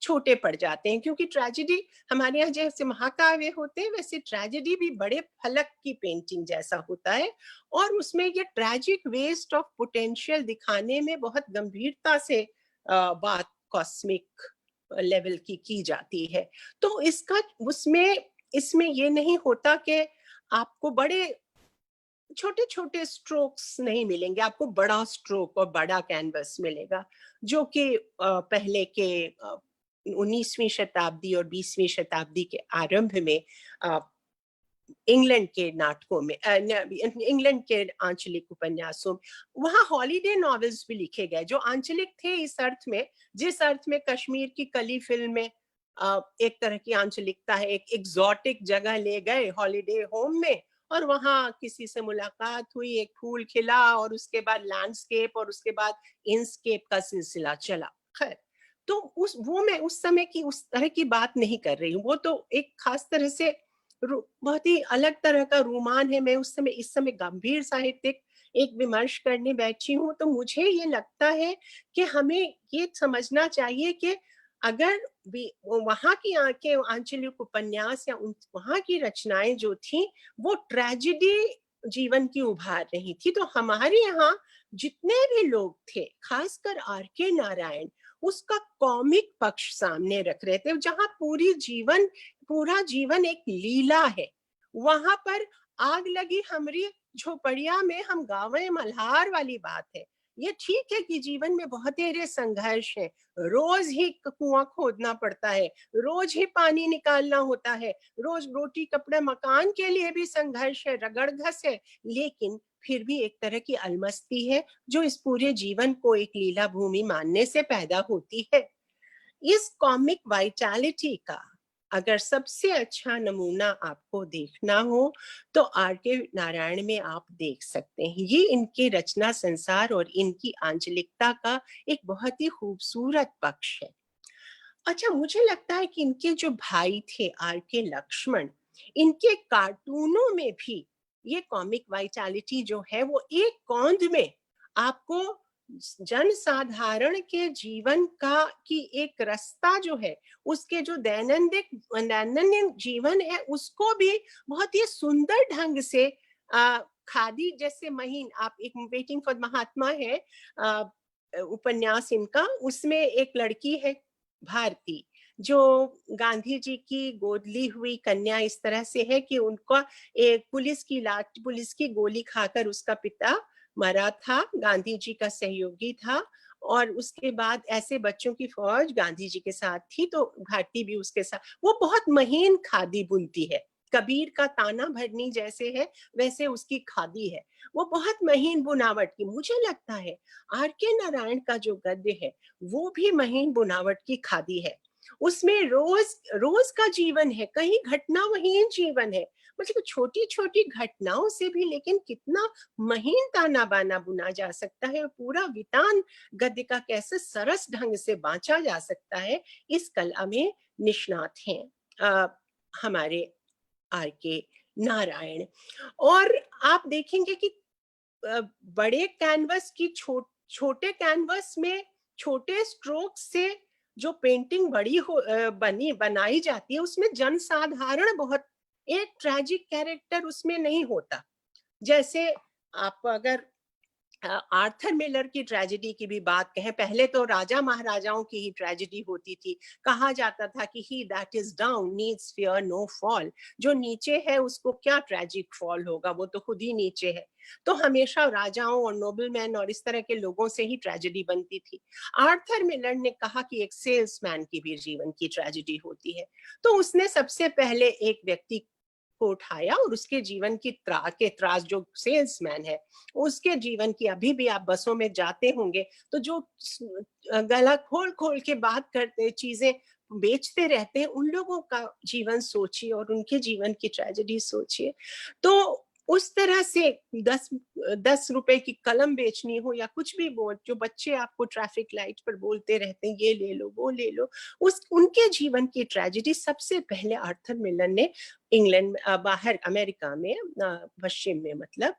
छोटे पड़ जाते हैं, क्योंकि ट्रेजेडी हमारे यहाँ जैसे महाकाव्य होते हैं, वैसे ट्रेजेडी भी बड़े फलक की पेंटिंग जैसा होता है, और उसमें ये ट्रैजिक वेस्ट ऑफ पोटेंशियल दिखाने में बहुत गंभीरता से बात कॉस्मिक लेवल की जाती है। तो इसमें ये नहीं होता कि आपको बड़े छोटे छोटे स्ट्रोक्स नहीं मिलेंगे, आपको बड़ा स्ट्रोक और बड़ा कैनवस मिलेगा, जो कि पहले के 19वीं शताब्दी और 20वीं शताब्दी के आरंभ में इंग्लैंड के नाटकों में, इंग्लैंड के आंचलिक उपन्यासों, वहां हॉलीडे नॉवेल्स भी लिखे गए जो आंचलिक थे, इस अर्थ में, जिस अर्थ में कश्मीर की कली फिल्म में एक तरह की आंचलिकता है। एक एग्जॉटिक जगह ले गए हॉलीडे होम में, और वहां किसी से मुलाकात हुई, एक फूल खिला, और उसके बाद लैंडस्केप, और उसके बाद इनस्केप का सिलसिला चला। खैर, तो मैं उस समय की उस तरह की बात नहीं कर रही हूँ। वो तो एक खास तरह से बहुत ही अलग तरह का रोमान है। मैं इस समय गंभीर साहित्यिक एक विमर्श करने बैठी हूँ, तो मुझे ये लगता है कि हमें ये समझना चाहिए कि अगर वहां की आंचलिक उपन्यास या वहां की रचनाएं जो थी वो ट्रेजेडी जीवन की उभार रही थी, तो हमारे यहाँ जितने भी लोग थे, खासकर आर के नारायण, उसका कॉमिक पक्ष सामने रख रहे थे, जहां पूरा जीवन एक लीला है। वहां पर आग लगी हमरी झोपड़िया में हम गावे मल्हार वाली बात है। ये ठीक है कि जीवन में बहुत सारे संघर्ष है, रोज ही कुआं खोदना पड़ता है, रोज ही पानी निकालना होता है, रोज रोटी कपड़े मकान के लिए भी संघर्ष है, रगड़ घस है, लेकिन फिर भी एक तरह की अलमस्ती है जो इस पूरे जीवन को एक लीला भूमि मानने से पैदा होती है। इस कॉमिक वाइटैलिटी का अगर सबसे अच्छा नमूना आपको देखना हो तो आर के नारायण में आप देख सकते हैं। ये इनके रचना संसार और इनकी आंचलिकता का एक बहुत ही खूबसूरत पक्ष है। अच्छा, मुझे लगता है कि इनके जो भाई थे आर के लक्ष्मण, इनके कार्टूनों में भी ये कॉमिक वाइटैलिटी जो है वो एक कौंध में आपको जनसाधारण के जीवन का की एक रास्ता जो है, उसके जो दैनंदिन जीवन है, उसको भी बहुत ही सुंदर ढंग से खादी जैसे महीन, आप एक वेटिंग फॉर महात्मा है उपन्यास इनका, उसमें एक लड़की है भारती, जो गांधी जी की गोद ली हुई कन्या इस तरह से है कि उनका एक पुलिस की गोली खाकर उसका पिता मरा था, गांधी जी का सहयोगी था, और उसके बाद ऐसे बच्चों की फौज गांधी जी के साथ थी, तो भारती भी उसके साथ, वो बहुत महीन खादी बुनती है, कबीर का ताना भरनी जैसे है वैसे उसकी खादी है, वो बहुत महीन बुनावट की। मुझे लगता है आर के नारायण का जो गद्य है वो भी महीन बुनावट की खादी है, उसमें रोज रोज का जीवन है, कहीं घटना वहीन जीवन है, मतलब छोटी छोटी घटनाओं से भी लेकिन कितना महीन ताना बाना बुना जा सकता है, पूरा वितान गद्य का कैसे सरस ढंग से बांचा जा सकता है, इस कला में निष्णात हैं हमारे आर के नारायण। और आप देखेंगे कि बड़े कैनवस की छोटे कैनवस में छोटे स्ट्रोक से जो पेंटिंग बनी बनाई जाती है, उसमें जनसाधारण बहुत, एक ट्रेजिक कैरेक्टर उसमें नहीं होता। जैसे आप अगर आर्थर मिलर की ट्रेजेडी की भी बात कहें, पहले तो राजा महाराजाओं की ही ट्रेजेडी होती थी, कहा जाता था कि he that is down needs fear no fall, जो नीचे है उसको क्या ट्रेजिक फॉल होगा, वो तो खुद ही नीचे है। तो हमेशा राजाओं और नोबलमैन और इस तरह के लोगों से ही ट्रेजेडी बनती थी। आर्थर मिलर ने कहा कि एक सेल्समैन की भी जीवन की ट्रेजेडी होती है, तो उसने सबसे पहले एक व्यक्ति को उठाया और उसके जीवन की त्रास, जो सेल्समैन है उसके जीवन की, अभी भी आप बसों में जाते होंगे तो जो गला खोल खोल के बात करते, चीजें बेचते रहते हैं, उन लोगों का जीवन सोचिए और उनके जीवन की ट्रेजेडी सोचिए। तो उस तरह से 10 रुपए की कलम बेचनी हो या कुछ भी, बोल जो बच्चे आपको ट्रैफिक लाइट पर बोलते रहते हैं ये ले लो वो ले लो, उस उनके जीवन की ट्रेजेडी सबसे पहले आर्थर मिलर ने इंग्लैंड बाहर अमेरिका में पश्चिम में मतलब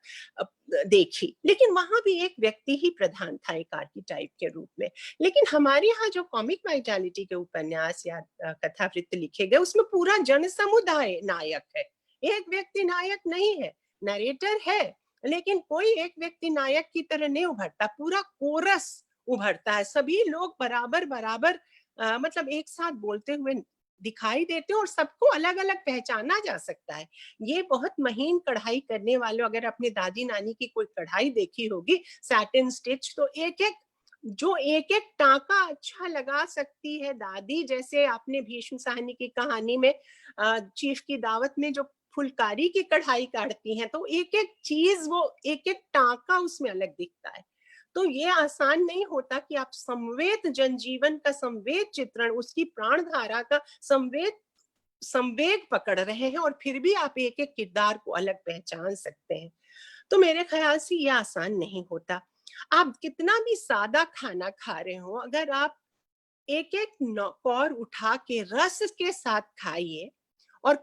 देखी, लेकिन वहां भी एक व्यक्ति ही प्रधान था एक आर्किटाइप के रूप में। लेकिन हमारे यहाँ जो कॉमिक वाइटालिटी के उपन्यास या कथावृत्त लिखे गए, उसमें पूरा जन समुदाय नायक है, एक व्यक्ति नायक नहीं है, नरेटर है, लेकिन कोई एक व्यक्ति नायक की तरह नहीं उभरता, पूरा कोरस उभरता है, सभी लोग बराबर बराबर मतलब एक साथ बोलते हुए दिखाई देते हैं और सबको अलग अलग पहचाना जा सकता है। ये बहुत महीन कढ़ाई करने वालों, अगर अपने दादी नानी की कोई कढ़ाई देखी होगी सैटिन स्टिच, तो एक एक जो एक एक टाका अच्छा लगा सकती है दादी, जैसे आपने भीष्म साहनी की कहानी में चीफ की दावत में जो फुलकारी की कढ़ाई काटती हैं, तो एक एक चीज, वो एक एक टाका उसमें अलग दिखता है। तो ये आसान नहीं होता कि आप संवेद जनजीवन का संवेद चित्रण, उसकी प्राण धारा का संवेग पकड़ रहे हैं और फिर भी आप एक एक किरदार को अलग पहचान सकते हैं। तो मेरे ख्याल से ये आसान नहीं होता। आप कितना भी सादा खाना खा रहे हो, अगर आप एक एक कौर उठा के रस के साथ खाइए और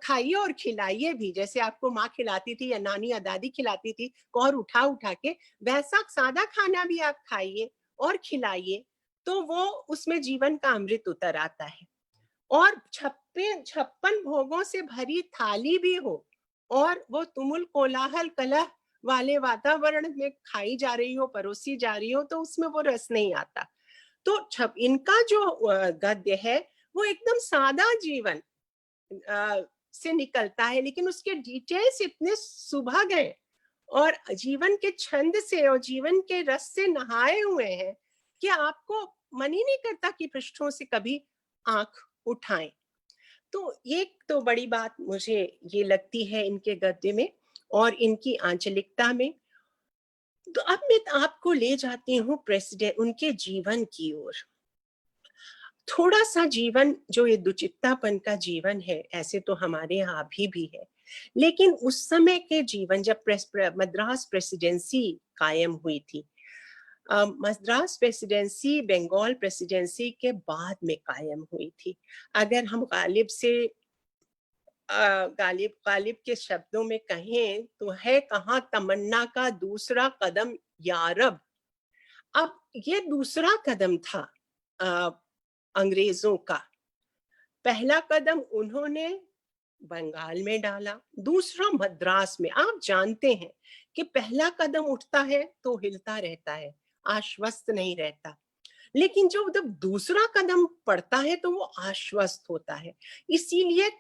खिलाइए भी, जैसे आपको माँ खिलाती थी या नानी या दादी खिलाती थी कौर उठा उठा के, वैसा सादा खाना भी आप खाइए और खिलाइए, तो वो उसमें जीवन का अमृत उतर आता है। और 56 भोगों से भरी थाली भी हो और वो तुमुल कोलाहल कलह वाले वातावरण में खाई जा रही हो, परोसी जा रही हो, तो उसमें वो रस नहीं आता। तो इनका जो गद्य है वो एकदम सादा जीवन से निकलता है, लेकिन उसके डिटेल्स इतने सुभग हैं और जीवन के छंद से और जीवन के रस से नहाए हुए हैं कि आपको मन ही नहीं करता कि पृष्ठों से कभी आंख उठाएं। तो ये तो बड़ी बात मुझे ये लगती है इनके गद्य में और इनकी आंचलिकता में। तो अब मैं आपको ले जाती हूँ प्रेसिडेंट उनके जीवन की ओर। थोड़ा सा जीवन जो ये दुचित्तापन का जीवन है, ऐसे तो हमारे यहाँ अभी भी है, लेकिन उस समय के जीवन जब मद्रास प्रेसिडेंसी कायम हुई थी, मद्रास प्रेसिडेंसी बंगाल प्रेसिडेंसी के बाद में कायम हुई थी। अगर हम गालिब से गालिब गालिब के शब्दों में कहें तो है कहाँ तमन्ना का दूसरा कदम यारब, अब ये दूसरा कदम था अंग्रेजों का। पहला कदम उन्होंने बंगाल में डाला, दूसरा मद्रास में। आप जानते हैं कि पहला कदम उठता है तो हिलता रहता है, आश्वस्त नहीं रहता, लेकिन जब दूसरा कदम पड़ता है तो वो आश्वस्त होता है। इसीलिए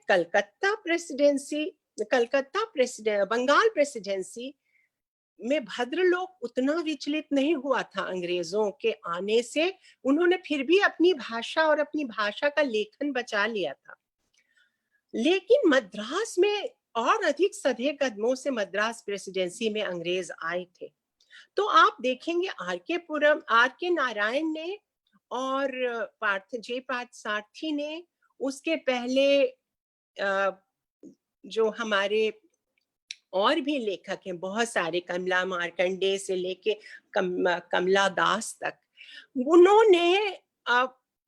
बंगाल प्रेसिडेंसी में भद्रलोक उतना विचलित नहीं हुआ था अंग्रेजों के आने से। उन्होंने फिर भी अपनी भाषा और अपनी भाषा का लेखन बचा लिया था। लेकिन मद्रास में और अधिक सधे कदमों से मद्रास प्रेसिडेंसी में अंग्रेज आए थे। तो आप देखेंगे आर के नारायण ने और पार्थ सारथी ने, उसके पहले जो हमारे और भी लेखक हैं बहुत सारे, कमला मार्कंडे से लेके कमला दास तक, उन्होंने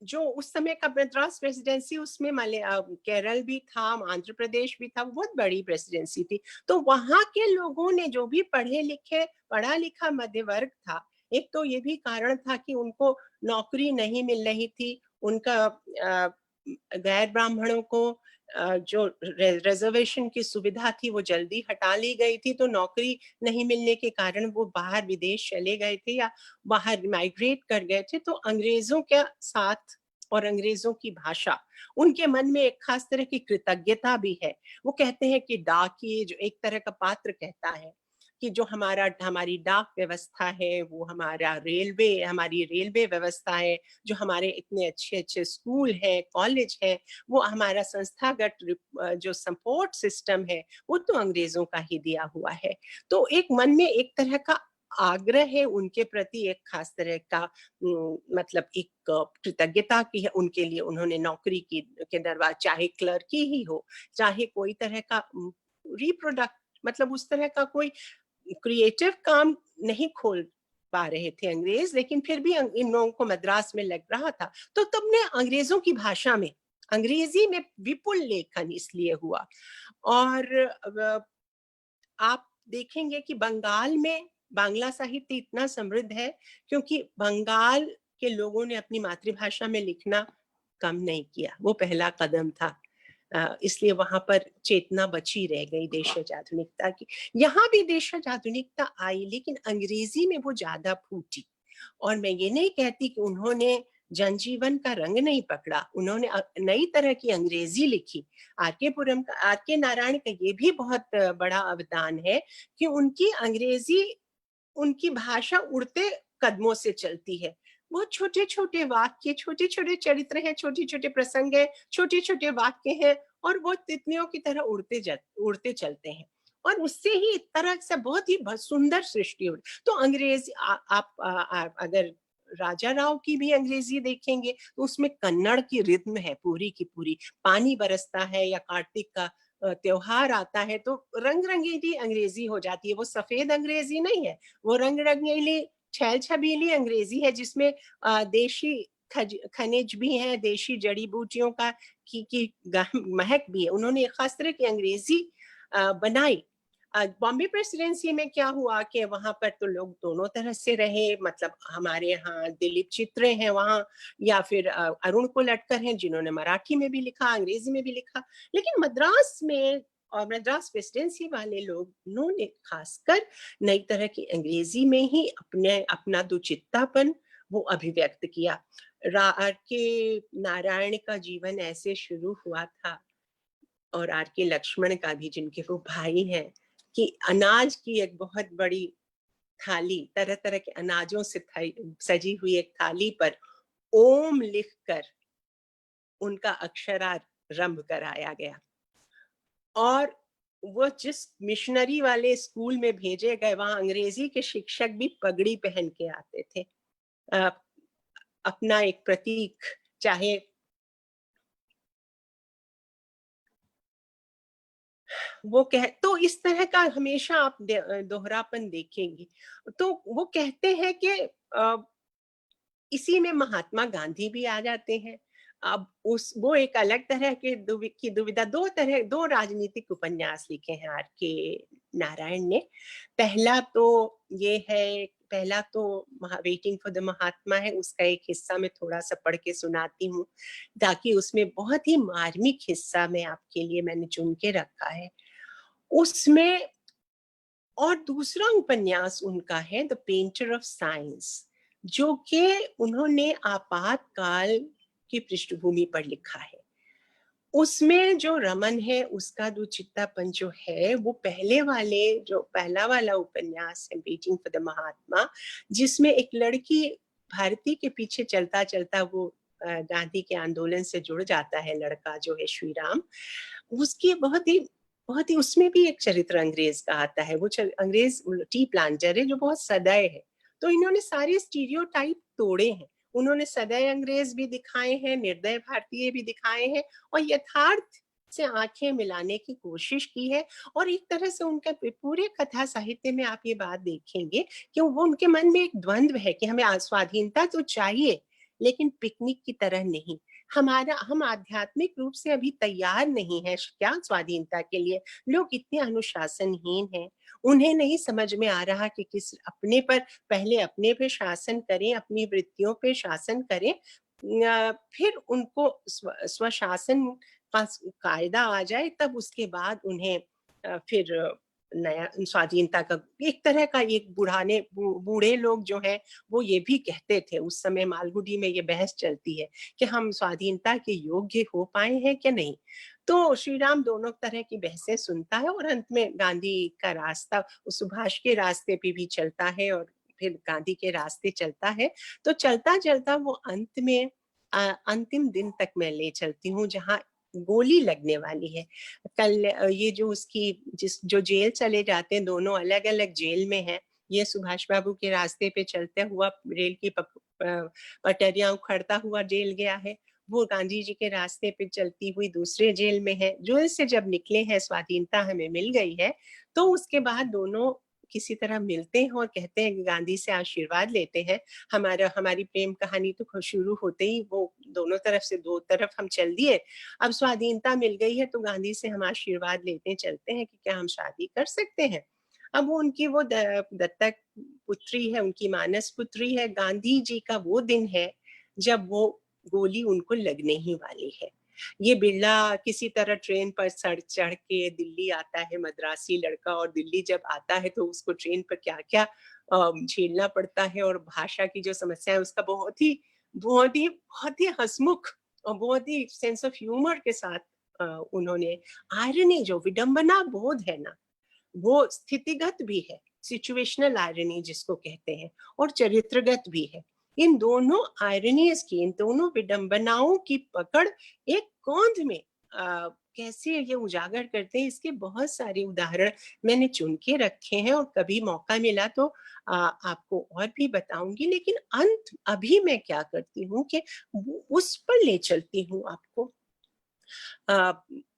जो उस समय का मद्रास प्रेसिडेंसी, उसमें केरल भी था, आंध्र प्रदेश भी था, बहुत बड़ी प्रेसिडेंसी थी। तो वहां के लोगों ने, जो भी पढ़ा लिखा मध्य वर्ग था, एक तो ये भी कारण था कि उनको नौकरी नहीं मिल रही थी, उनका गैर ब्राह्मणों को जो रिजर्वेशन की सुविधा थी वो जल्दी हटा ली गई थी, तो नौकरी नहीं मिलने के कारण वो बाहर विदेश चले गए थे या बाहर माइग्रेट कर गए थे। तो अंग्रेजों के साथ और अंग्रेजों की भाषा, उनके मन में एक खास तरह की कृतज्ञता भी है। वो कहते हैं कि डाकिये, जो एक तरह का पात्र कहता है कि जो हमारी डाक व्यवस्था है, वो हमारी रेलवे व्यवस्था है, जो हमारे इतने अच्छे अच्छे स्कूल है, कॉलेज है, वो हमारा संस्थागत जो सपोर्ट सिस्टम है, वो तो अंग्रेजों का ही दिया हुआ है। तो एक मन में एक तरह का आग्रह है उनके प्रति, एक खास तरह का मतलब एक कृतज्ञता की है उनके लिए। उन्होंने नौकरी की के दरवाजे, चाहे क्लर्की ही हो, चाहे कोई तरह का रिप्रोडक्ट, मतलब उस तरह का कोई क्रिएटिव काम नहीं खोल पा रहे थे अंग्रेज, लेकिन फिर भी इन लोगों को मद्रास में लग रहा था। तो तब ने अंग्रेजों की भाषा में, अंग्रेजी में विपुल लेखन इसलिए हुआ। और आप देखेंगे कि बंगाल में बांग्ला साहित्य इतना समृद्ध है क्योंकि बंगाल के लोगों ने अपनी मातृभाषा में लिखना कम नहीं किया। वो पहला कदम था। इसलिए वहां पर चेतना बची रह गई देशज आधुनिकता की। यहाँ भी देशज आधुनिकता आई, लेकिन अंग्रेजी में वो ज्यादा फूटी। और मैं ये नहीं कहती कि उन्होंने जनजीवन का रंग नहीं पकड़ा, उन्होंने नई तरह की अंग्रेजी लिखी। आर के नारायण का ये भी बहुत बड़ा अवदान है कि उनकी अंग्रेजी, उनकी भाषा उड़ते कदमों से चलती है। बहुत छोटे छोटे वाक्य, छोटे छोटे चरित्र हैं, छोटे छोटे प्रसंग है, छोटे छोटे वाक्य हैं, और वो तितलियों की तरह उड़ते चलते हैं। और उससे ही एक तरह से बहुत ही सुंदर सृष्टि हो। तो अंग्रेजी आप अगर राजा राव की भी अंग्रेजी देखेंगे तो उसमें कन्नड़ की रिद्म है पूरी की पूरी। पानी बरसता है या कार्तिक का त्योहार आता है तो रंग रंगीली अंग्रेजी हो जाती है। वो सफेद अंग्रेजी नहीं है, वो रंग रंगीली छैल छबीली अंग्रेजी है, जिसमें देशी खनिज भी है, देशी जड़ी बूटियों का की महक भी है। उन्होंने एक खास तरह की अंग्रेजी बनाई। बॉम्बे प्रेसिडेंसी में क्या हुआ कि वहां पर तो लोग दोनों तरह से रहे, मतलब हमारे यहाँ दिलीप चित्रे हैं वहाँ, या फिर अरुण कोलटकर हैं जिन्होंने मराठी में भी लिखा, अंग्रेजी में भी लिखा। लेकिन मद्रास में और मद्रास प्रेसिडेंसी वाले लोग, उन्होंने खासकर नई तरह की अंग्रेजी में ही अपना दुचित्तापन वो अभिव्यक्त किया। आर के नारायण का जीवन ऐसे शुरू हुआ था, और आर के लक्ष्मण का भी, जिनके वो भाई हैं, कि अनाज की एक बहुत बड़ी थाली, तरह तरह के अनाजों से सजी हुई एक थाली पर ओम लिखकर उनका अक्षरारंभ कराया गया। और वो जिस मिशनरी वाले स्कूल में भेजे गए, वहां अंग्रेजी के शिक्षक भी पगड़ी पहन के आते थे, अपना एक प्रतीक, चाहे वो तो इस तरह का हमेशा आप दोहरापन देखेंगे। तो वो कहते हैं कि इसी में महात्मा गांधी भी आ जाते हैं। अब वो एक अलग तरह के दुविधा, दो राजनीतिक उपन्यास लिखे हैं आर के नारायण ने। पहला तो ये है पहला तो वेटिंग फॉर द महात्मा है, उसका एक हिस्सा मैं थोड़ा सा पढ़ के सुनाती हूँ, ताकि उसमें बहुत ही मार्मिक हिस्सा मैं आपके लिए मैंने चुन के रखा है उसमें। और दूसरा उपन्यास उनका है द पेंटर ऑफ साइंस, जो कि उन्होंने आपातकाल की पृष्ठभूमि पर लिखा है। उसमें जो रमन है उसका दुचित्तापन जो है वो पहला वाला उपन्यास है वेटिंग फॉर द महात्मा, जिसमें एक लड़की भारती के पीछे चलता चलता वो गांधी के आंदोलन से जुड़ जाता है, लड़का जो है श्री राम। उसकी बहुत ही उसमें भी एक चरित्र अंग्रेज का आता है, वो अंग्रेज टी प्लांटर है जो बहुत सदैव है। तो इन्होंने सारे स्टीरियोटाइप तोड़े हैं, उन्होंने सदैव अंग्रेज भी दिखाए हैं, निर्दय भारतीय भी दिखाए हैं, और यथार्थ से आंखें मिलाने की कोशिश की है। और एक तरह से उनका पूरे कथा साहित्य में आप ये बात देखेंगे कि वो उनके मन में एक द्वंद्व है कि हमें स्वाधीनता तो चाहिए लेकिन पिकनिक की तरह नहीं। हम आध्यात्मिक रूप से अभी तैयार नहीं है क्या स्वाधीनता के लिए। लोग इतने अनुशासनहीन हैं, उन्हें नहीं समझ में आ रहा कि किस अपने पर पहले अपने पे शासन करें, अपनी वृत्तियों पे शासन करें, फिर उनको स्वशासन का कायदा आ जाए, तब उसके बाद उन्हें फिर नया स्वाधीनता का एक तरह का एक बूढ़े लोग जो है वो ये भी कहते थे उस समय, मालगुडी में ये बहस चलती है कि हम स्वाधीनता के योग्य हो पाए हैं क्या नहीं। तो श्री राम दोनों तरह की बहसें सुनता है और अंत में गांधी का रास्ता सुभाष के रास्ते पे भी चलता है और फिर गांधी के रास्ते चलता है। तो चलता चलता वो अंत में अंतिम दिन तक मैं ले चलती हूँ जहाँ गोली लगने वाली है। कल ये जो उसकी जो जेल चले जाते हैं, दोनों अलग अलग जेल में है। ये सुभाष बाबू के रास्ते पे चलते हुआ रेल की पटरियां उखड़ता हुआ जेल गया है, वो गांधी जी के रास्ते पे चलती हुई दूसरे जेल में है। जेल से जब निकले हैं, स्वाधीनता हमें मिल गई है, तो उसके बाद दोनों किसी तरह मिलते हैं और कहते हैं कि गांधी से आशीर्वाद लेते हैं। हमारी प्रेम कहानी तो शुरू होते ही वो दोनों तरफ से दो तरफ हम चल दिए, अब स्वाधीनता मिल गई है तो गांधी से हम आशीर्वाद लेते चलते हैं कि क्या हम शादी कर सकते हैं। अब वो उनकी वो दत्तक पुत्री है, उनकी मानस पुत्री है। गांधी जी का वो दिन है जब वो गोली उनको लगने ही वाली है। ये बिरला किसी तरह ट्रेन पर चढ़ के दिल्ली आता है, मद्रासी लड़का, और दिल्ली जब आता है तो उसको ट्रेन पर क्या क्या झेलना पड़ता है, और भाषा की जो समस्या है उसका बहुत ही हंसमुख और बहुत ही सेंस ऑफ ह्यूमर के साथ उन्होंने आयरनी, जो विडंबना बोध है ना, वो स्थितिगत भी है, सिचुएशनल आयरनी जिसको कहते हैं, और चरित्रगत भी है। इन दोनों आयरनीज की, इन दोनों विडंबनाओं की पकड़ एक गोंद में कैसे ये उजागर करते हैं, इसके बहुत सारे उदाहरण मैंने चुन के रखे हैं और कभी मौका मिला तो आपको और भी बताऊंगी। लेकिन अंत अभी मैं क्या करती हूँ कि उस पर ले चलती हूँ आपको,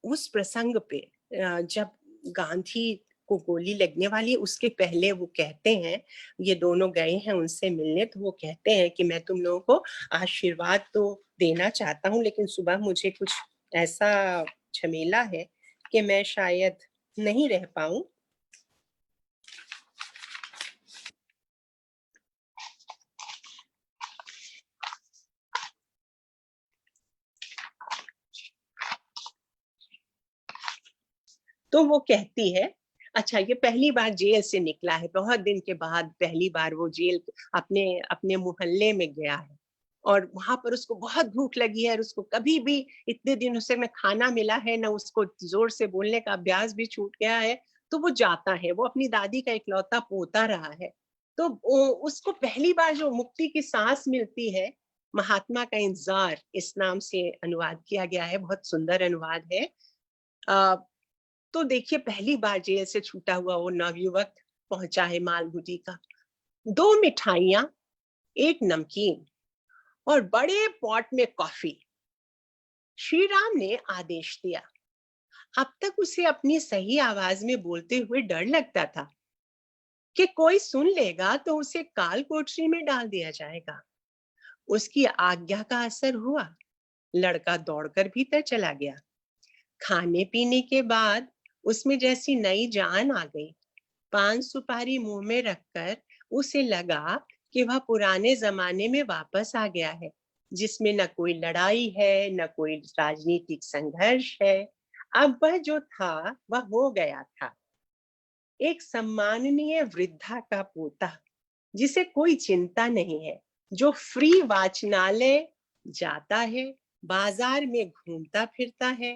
उस प्रसंग पे जब गांधी को गोली लगने वाली, उसके पहले वो कहते हैं, ये दोनों गए हैं उनसे मिलने, तो वो कहते हैं कि मैं तुम लोगों को आशीर्वाद तो देना चाहता हूँ लेकिन सुबह मुझे कुछ ऐसा झमेला है कि मैं शायद नहीं रह पाऊं। तो वो कहती है, अच्छा ये पहली बार जेल से निकला है, बहुत दिन के बाद पहली बार वो जेल अपने अपने मोहल्ले में गया है, और वहां पर उसको बहुत भूख लगी है, और उसको कभी भी इतने दिन से न खाना मिला है, न उसको जोर से बोलने का अभ्यास भी छूट गया है। तो वो जाता है, वो अपनी दादी का इकलौता पोता रहा है, तो उसको पहली बार जो मुक्ति की सांस मिलती है, महात्मा का इंतजार इस नाम से अनुवाद किया गया है, बहुत सुंदर अनुवाद है। तो देखिए पहली बार जेल से छूटा हुआ वो नवयुवक पहुंचा है मालगुडी का, 2 मिठाइयां, 1 नमकीन और बड़े पॉट में कॉफी। श्री राम ने आदेश दिया। अब तक उसे अपनी सही आवाज में बोलते हुए डर लगता था कि कोई सुन लेगा तो उसे काल कोठरी में डाल दिया जाएगा। उसकी आज्ञा का असर हुआ, लड़का दौड़कर भीतर चला गया। खाने पीने के बाद उसमें जैसी नई जान आ गई। पान सुपारी मुंह में रखकर उसे लगा कि वह पुराने ज़माने में वापस आ गया है, जिसमें न कोई लड़ाई है, न कोई राजनीतिक संघर्ष है। अब वह जो था, वह हो गया था। एक सम्माननीय वृद्धा का पोता, जिसे कोई चिंता नहीं है, जो फ्री वाचनालय जाता है, बाजार में घूमता फिरता है,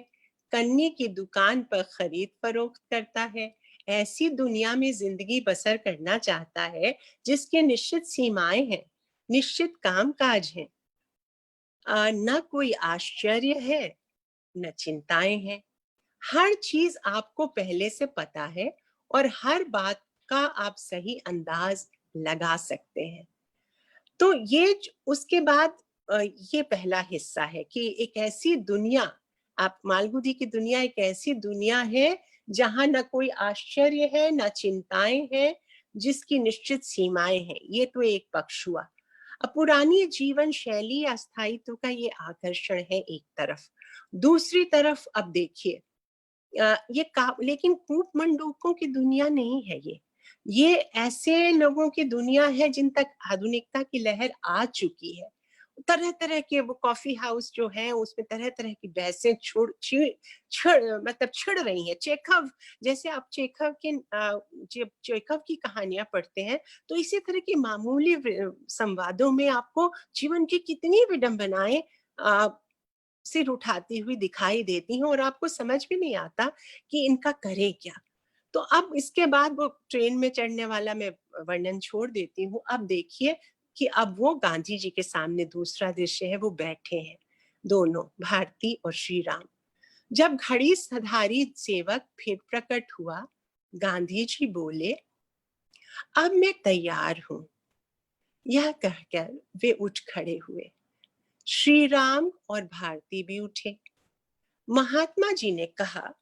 कन्नी की दुकान पर खरीद फरोख्त करता है, ऐसी दुनिया में जिंदगी बसर करना चाहता है जिसके निश्चित सीमाएं हैं, निश्चित कामकाज हैं। न कोई आश्चर्य है, न चिंताएं हैं। हर चीज आपको पहले से पता है और हर बात का आप सही अंदाज लगा सकते हैं। तो उसके बाद ये पहला हिस्सा है कि एक ऐसी दुनिया, आप मालगुडी की दुनिया एक ऐसी दुनिया है जहां न कोई आश्चर्य है, न चिंताएं हैं, जिसकी निश्चित सीमाएं हैं। ये तो एक पक्ष हुआ। अब पुरानी जीवन शैली या स्थायित्व का ये आकर्षण है एक तरफ। दूसरी तरफ अब देखिए, लेकिन कूप मंडूकों की दुनिया नहीं है ये। ये ऐसे लोगों की दुनिया है जिन तक आधुनिकता की लहर आ चुकी है। तरह तरह के वो कॉफी हाउस जो है उसमें तरह तरह की बहसें छिड़ रही हैं। चेखव, जैसे आप चेखव के चेखव की कहानियां पढ़ते हैं, तो इसी तरह की मामूली संवादों में आपको जीवन की कितनी विडंबनाएं सिर उठाती हुई दिखाई देती हैं और आपको समझ भी नहीं आता कि इनका करे क्या। तो अब इसके बाद वो ट्रेन में चढ़ने वाला मैं वर्णन छोड़ देती हूँ। अब देखिए कि अब वो गांधी जी के सामने दूसरा दृश्य है, वो बैठे हैं दोनों, भारती और श्री राम। जब घड़ी सधारी सेवक फिर प्रकट हुआ, गांधी जी बोले, अब मैं तैयार हूं। यह कहकर वे उठ खड़े हुए। श्री राम और भारती भी उठे। महात्मा जी ने कहा,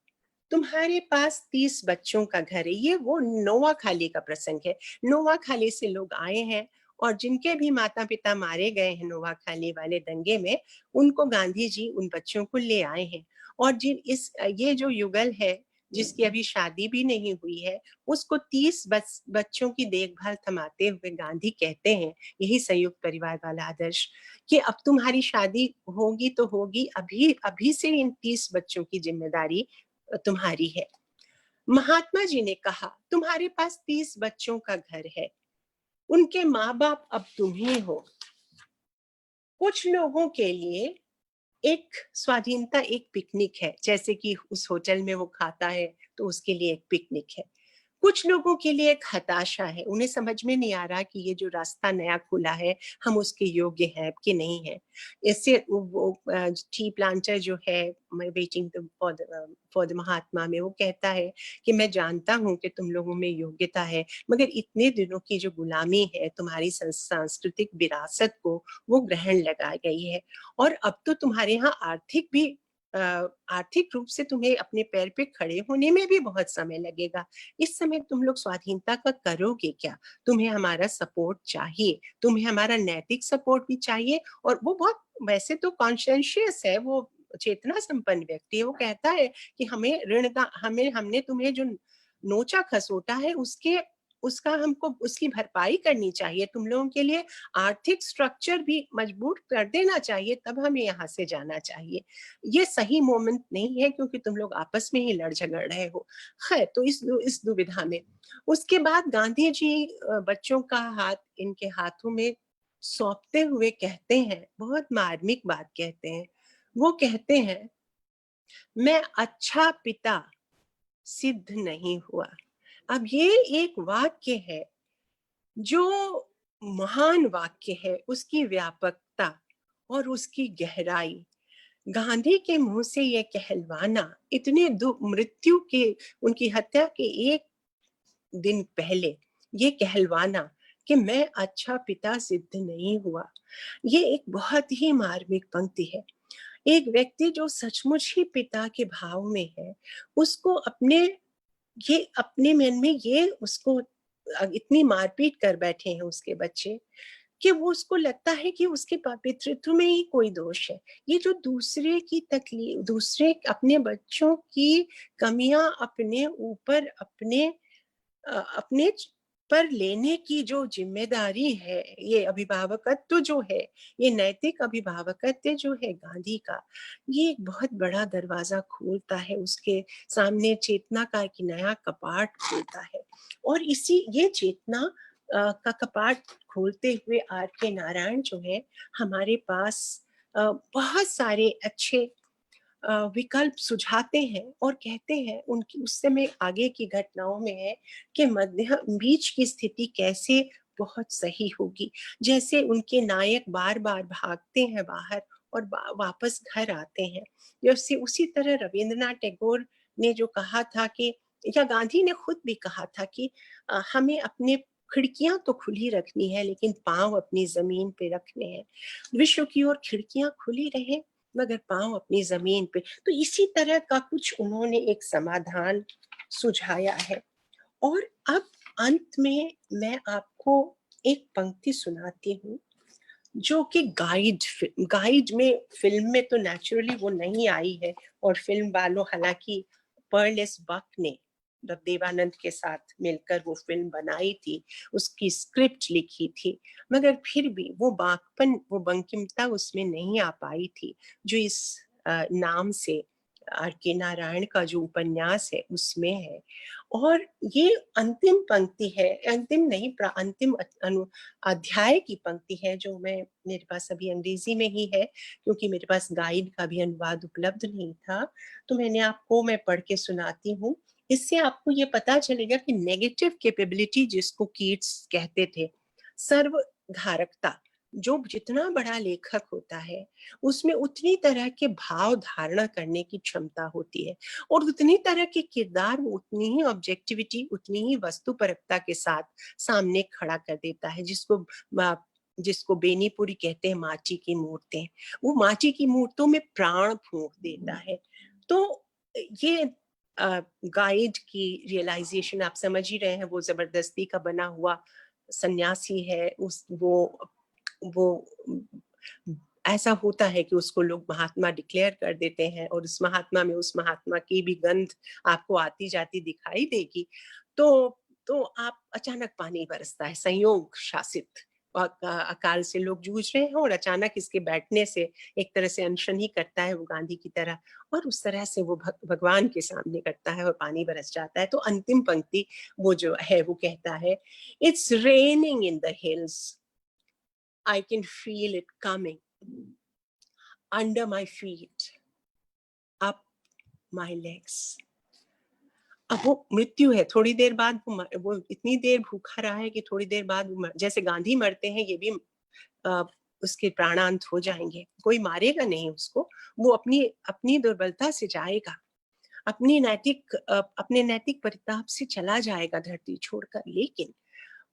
तुम्हारे पास 30 बच्चों का घर है। ये वो नोआखाली का प्रसंग है। नोआखाली से लोग आए हैं और जिनके भी माता पिता मारे गए हैं नोआखाली वाले दंगे में, उनको गांधी जी उन बच्चों को ले आए हैं। और ये जो युगल है जिसकी अभी शादी भी नहीं हुई है, उसको 30 बच्चों की देखभाल थमाते हुए गांधी कहते हैं, यही संयुक्त परिवार वाला आदर्श, कि अब तुम्हारी शादी होगी तो होगी, अभी अभी से इन 30 बच्चों की जिम्मेदारी तुम्हारी है। महात्मा जी ने कहा, तुम्हारे पास 30 बच्चों का घर है, उनके माँ बाप अब तुम ही हो। कुछ लोगों के लिए एक स्वाधीनता एक पिकनिक है, जैसे कि उस होटल में वो खाता है तो उसके लिए एक पिकनिक है। कुछ लोगों के लिए एक हताशा है, उन्हें समझ में नहीं आ रहा कि ये जो रास्ता नया खुला है, हम उसके योग्य हैं कि नहीं है। इससे वो टी प्लांटर जो है, वेटिंग फॉर द महात्मा में, वो कहता है कि मैं जानता हूँ कि तुम लोगों में योग्यता है, मगर इतने दिनों की जो गुलामी है, तुम्हारी सांस्कृतिक विरासत को वो ग्रहण लगा गई है। और अब तो तुम्हारे यहाँ आर्थिक रूप से तुम्हें अपने पैर पे खड़े होने में भी बहुत समय लगेगा। इस समय तुम लोग स्वाधीनता का करोगे क्या? तुम्हें हमारा सपोर्ट चाहिए, तुम्हें हमारा नैतिक सपोर्ट भी चाहिए। और वो बहुत वैसे तो कॉन्शियस है, वो चेतना संपन्न व्यक्ति है। वो कहता है कि हमने तुम्हें जो नोचा खसोटा है, उसका हमको उसकी भरपाई करनी चाहिए। तुम लोगों के लिए आर्थिक स्ट्रक्चर भी मजबूत कर देना चाहिए, तब हमें यहाँ से जाना चाहिए। ये सही मोमेंट नहीं है क्योंकि तुम लोग आपस में ही लड़ झगड़ रहे हो। खैर, तो इस दुविधा में उसके बाद गांधी जी बच्चों का हाथ इनके हाथों में सौंपते हुए कहते हैं, बहुत मार्मिक बात कहते हैं। वो कहते हैं, मैं अच्छा पिता सिद्ध नहीं हुआ। अब ये एक वाक्य है जो महान वाक्य है, उसकी व्यापकता और उसकी गहराई। गांधी के मुंह से ये कहलवाना, इतने दुख मृत्यु के, उनकी हत्या के एक दिन पहले ये कहलवाना कि मैं अच्छा पिता सिद्ध नहीं हुआ, ये एक बहुत ही मार्मिक पंक्ति है। एक व्यक्ति जो सचमुच ही पिता के भाव में है, उसको अपने मन में ये उसको इतनी मारपीट कर बैठे हैं उसके बच्चे, कि वो उसको लगता है कि उसके पितृत्व में ही कोई दोष है। ये जो दूसरे की तकलीफ, दूसरे अपने बच्चों की कमियां अपने ऊपर अपने पर लेने की जो जिम्मेदारी है, ये अभिभावकत्व जो है, ये नैतिक अभिभावकत्व जो है गांधी का, ये एक बहुत बड़ा दरवाजा खोलता है, उसके सामने चेतना का एक नया कपाट खुलता है। और इसी ये चेतना का कपाट खोलते हुए आर के नारायण जो है हमारे पास बहुत सारे अच्छे विकल्प सुझाते हैं और कहते हैं, उनकी उस समय आगे की घटनाओं में है कि मध्य बीच की स्थिति कैसे बहुत सही होगी। जैसे उनके नायक बार बार भागते हैं बाहर और वापस घर आते हैं, जैसे उसी तरह रविंद्रनाथ टैगोर ने जो कहा था कि, या गांधी ने खुद भी कहा था कि हमें अपने खिड़कियां तो खुली रखनी है लेकिन पांव अपनी जमीन पे रखने हैं। विश्व की ओर खिड़कियां खुली रहे मगर पांव अपनी जमीन पे। तो इसी तरह का कुछ उन्होंने एक समाधान सुझाया है। और अब अंत में मैं आपको एक पंक्ति सुनाती हूँ जो कि गाइड में, फिल्म में तो नेचुरली वो नहीं आई है, और फिल्म वालों हालांकि पर्ल एस बक ने देवानंद के साथ मिलकर वो फिल्म बनाई थी, उसकी स्क्रिप्ट लिखी थी, मगर फिर भी वो बाकपन, वो बंकिमता उसमें नहीं आ पाई थी जो इस नाम से आर के नारायण का जो उपन्यास है उसमें है। और ये अंतिम पंक्ति है, अंतिम नहीं, अंतिम अध्याय की पंक्ति है जो मैं, मेरे पास अभी अंग्रेजी में ही है क्योंकि मेरे पास गाइड का भी अनुवाद उपलब्ध नहीं था, तो मैं पढ़ के सुनाती हूँ। इससे आपको ये पता चलेगा कि नेगेटिव कैपेबिलिटी जिसको कीट्स कहते थे, सर्वधारकता, जो जितना बड़ा लेखक होता है उसमें उतनी तरह के भाव धारणा करने की क्षमता होती है, और उतनी तरह के किरदार उतनी ही ऑब्जेक्टिविटी, उतनी ही वस्तुपरकता के साथ सामने खड़ा कर देता है, जिसको बेनीपुरी कहते हैं माटी की मूर्तें। वो माटी की मूर्तों में प्राण फूंक देता है। तो ये गाइड की रियलाइजेशन आप समझ ही रहे हैं, वो जबरदस्ती का बना हुआ सन्यासी है, वो ऐसा होता है कि उसको लोग महात्मा डिक्लेयर कर देते हैं, और उस महात्मा की भी गंध आपको आती जाती दिखाई देगी। तो आप अचानक पानी बरसता है, संयोग शासित अकाल से लोग जूझ रहे हैं और अचानक इसके बैठने से एक तरह से अनशन ही करता है वो गांधी की तरह, और उस तरह से वो भगवान के सामने करता है और पानी बरस जाता है। तो अंतिम पंक्ति वो जो है वो कहता है, it's raining in the hills, I can feel it coming under my feet, up my legs. अब वो मृत्यु है, थोड़ी देर बाद वो इतनी देर भूखा रहा है कि थोड़ी देर बाद जैसे गांधी मरते हैं ये भी उसके प्राणांत हो जाएंगे। कोई मारेगा नहीं उसको, वो अपनी अपनी दुर्बलता से जाएगा, अपने नैतिक परिताप से चला जाएगा धरती छोड़कर। लेकिन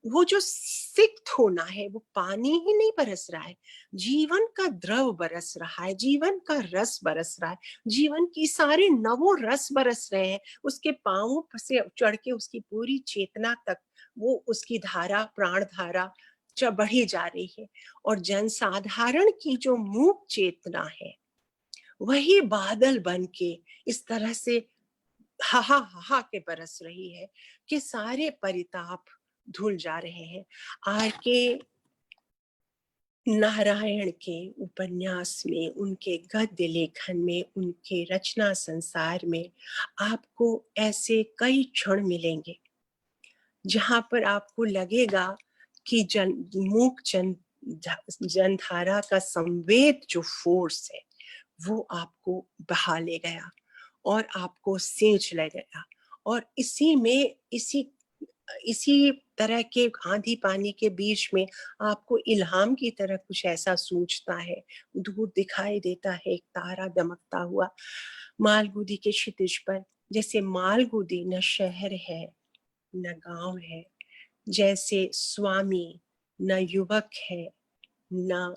वो जो सिक्त होना है वो पानी ही नहीं बरस रहा है, जीवन का द्रव बरस रहा है, जीवन का रस बरस रहा है, जीवन की सारे नवो रस बरस रहे हैं उसके पांवों से चढ़ के उसकी पूरी चेतना तक। वो उसकी धारा, प्राण धारा बढ़ी जा रही है, और जनसाधारण की जो मूक चेतना है वही बादल बन के इस तरह से हाहा हाहा के बरस रही है कि सारे परिताप धुल जा रहे हैं। आर के नारायण के उपन्यास में, उनके गद्य लेखन में, उनके रचना संसार में आपको ऐसे कई क्षण मिलेंगे जहां पर आपको लगेगा कि मूक जनधारा का संवेद जो फोर्स है वो आपको बहा ले गया और आपको सींच ले गया। और इसी तरह के आंधी पानी के बीच में आपको इल्हाम की तरह कुछ ऐसा सूझता है, दूर दिखाई देता है एक तारा दमकता हुआ मालगुदी के क्षितिज पर। जैसे मालगुदी न शहर है न गांव है, जैसे स्वामी न युवक है न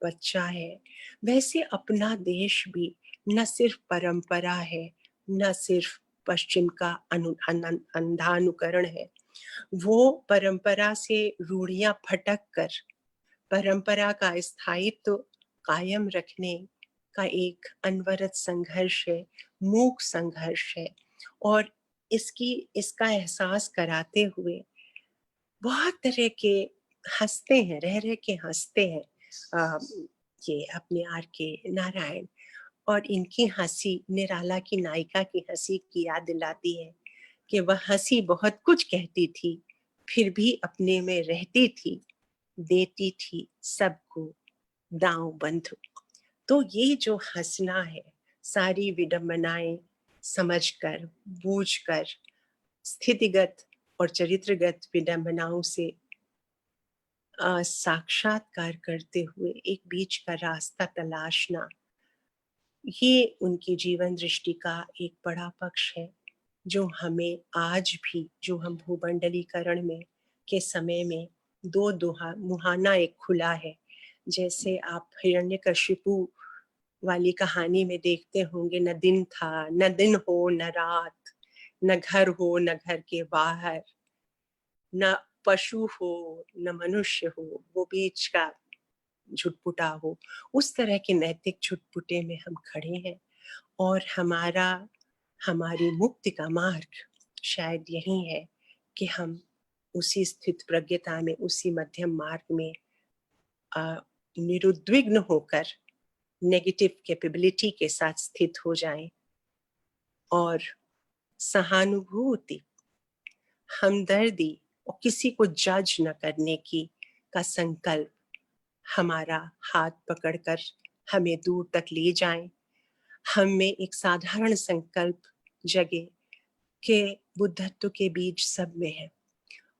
बच्चा है, वैसे अपना देश भी न सिर्फ परंपरा है, न सिर्फ पश्चिम का अंधानुकरण है। वो परंपरा से रूढ़ियां फटक कर परंपरा का स्थायित्व कायम रखने का एक अनवरत संघर्ष है, मूक संघर्ष है। और इसका एहसास कराते हुए बहुत तरह के हँसते हैं, रह के हँसते हैं ये अपने आर के नारायण। और इनकी हँसी निराला की नायिका की हँसी की याद दिलाती है कि वह हँसी बहुत कुछ कहती थी, फिर भी अपने में रहती थी, देती थी सबको दांव बंधु। तो ये जो हँसना है, सारी विडंबनाएं समझकर, बूझकर, स्थितिगत और चरित्रगत विडंबनाओं से साक्षात्कार करते हुए एक बीच का रास्ता तलाशना, ये उनकी जीवन दृष्टि का एक बड़ा पक्ष है, जो हमें आज भी, जो हम भूमंडलीकरण में के समय में दो मुहाना एक खुला है। जैसे आप हिरण्यकशिपु वाली कहानी में देखते होंगे, न दिन था, न दिन हो न रात, न घर हो न घर के बाहर, न पशु हो न मनुष्य हो, वो बीच का झुटपुटा हो। उस तरह के नैतिक झुटपुटे में हम खड़े हैं और हमारी मुक्ति का मार्ग शायद यही है कि हम उसी स्थित प्रज्ञता में, उसी मध्यम मार्ग में निरुद्विग्न होकर नेगेटिव कैपेबिलिटी के साथ स्थित हो जाएं और सहानुभूति, हमदर्दी और किसी को जज न करने की का संकल्प हमारा हाथ पकड़कर हमें दूर तक ले जाएं। हम में एक साधारण संकल्प जगे कि बुद्धत्व के बीज सब में है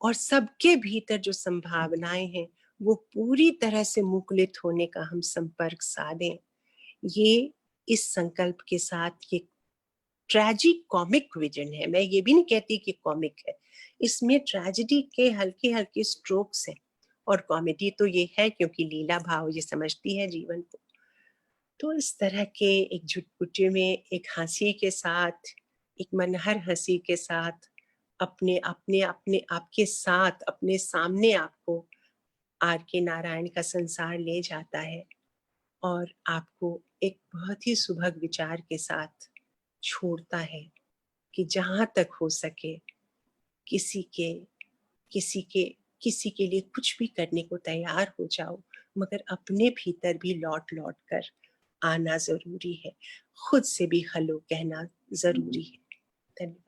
और सबके भीतर जो संभावनाएं हैं वो पूरी तरह से मुकुलित होने का हम संपर्क साधें। ये इस संकल्प के साथ ये ट्रेजिक कॉमिक विजन है। मैं ये भी नहीं कहती कि कॉमिक है, इसमें ट्रेजेडी के हल्के हल्के स्ट्रोक्स हैं और कॉमेडी तो ये है क्योंकि लीला भाव ये समझती है जीवन को। तो इस तरह के एक झुटपुटे में एक हंसी के साथ, एक मनहर हंसी के साथ अपने अपने अपने आपके साथ अपने सामने आपको आर के नारायण का संसार ले जाता है और आपको एक बहुत ही सुभग विचार के साथ छोड़ता है कि जहां तक हो सके किसी के किसी के किसी के लिए कुछ भी करने को तैयार हो जाओ, मगर अपने भीतर भी लौट लौट कर आना जरूरी है, खुद से भी हेलो कहना जरूरी है। धन्यवाद।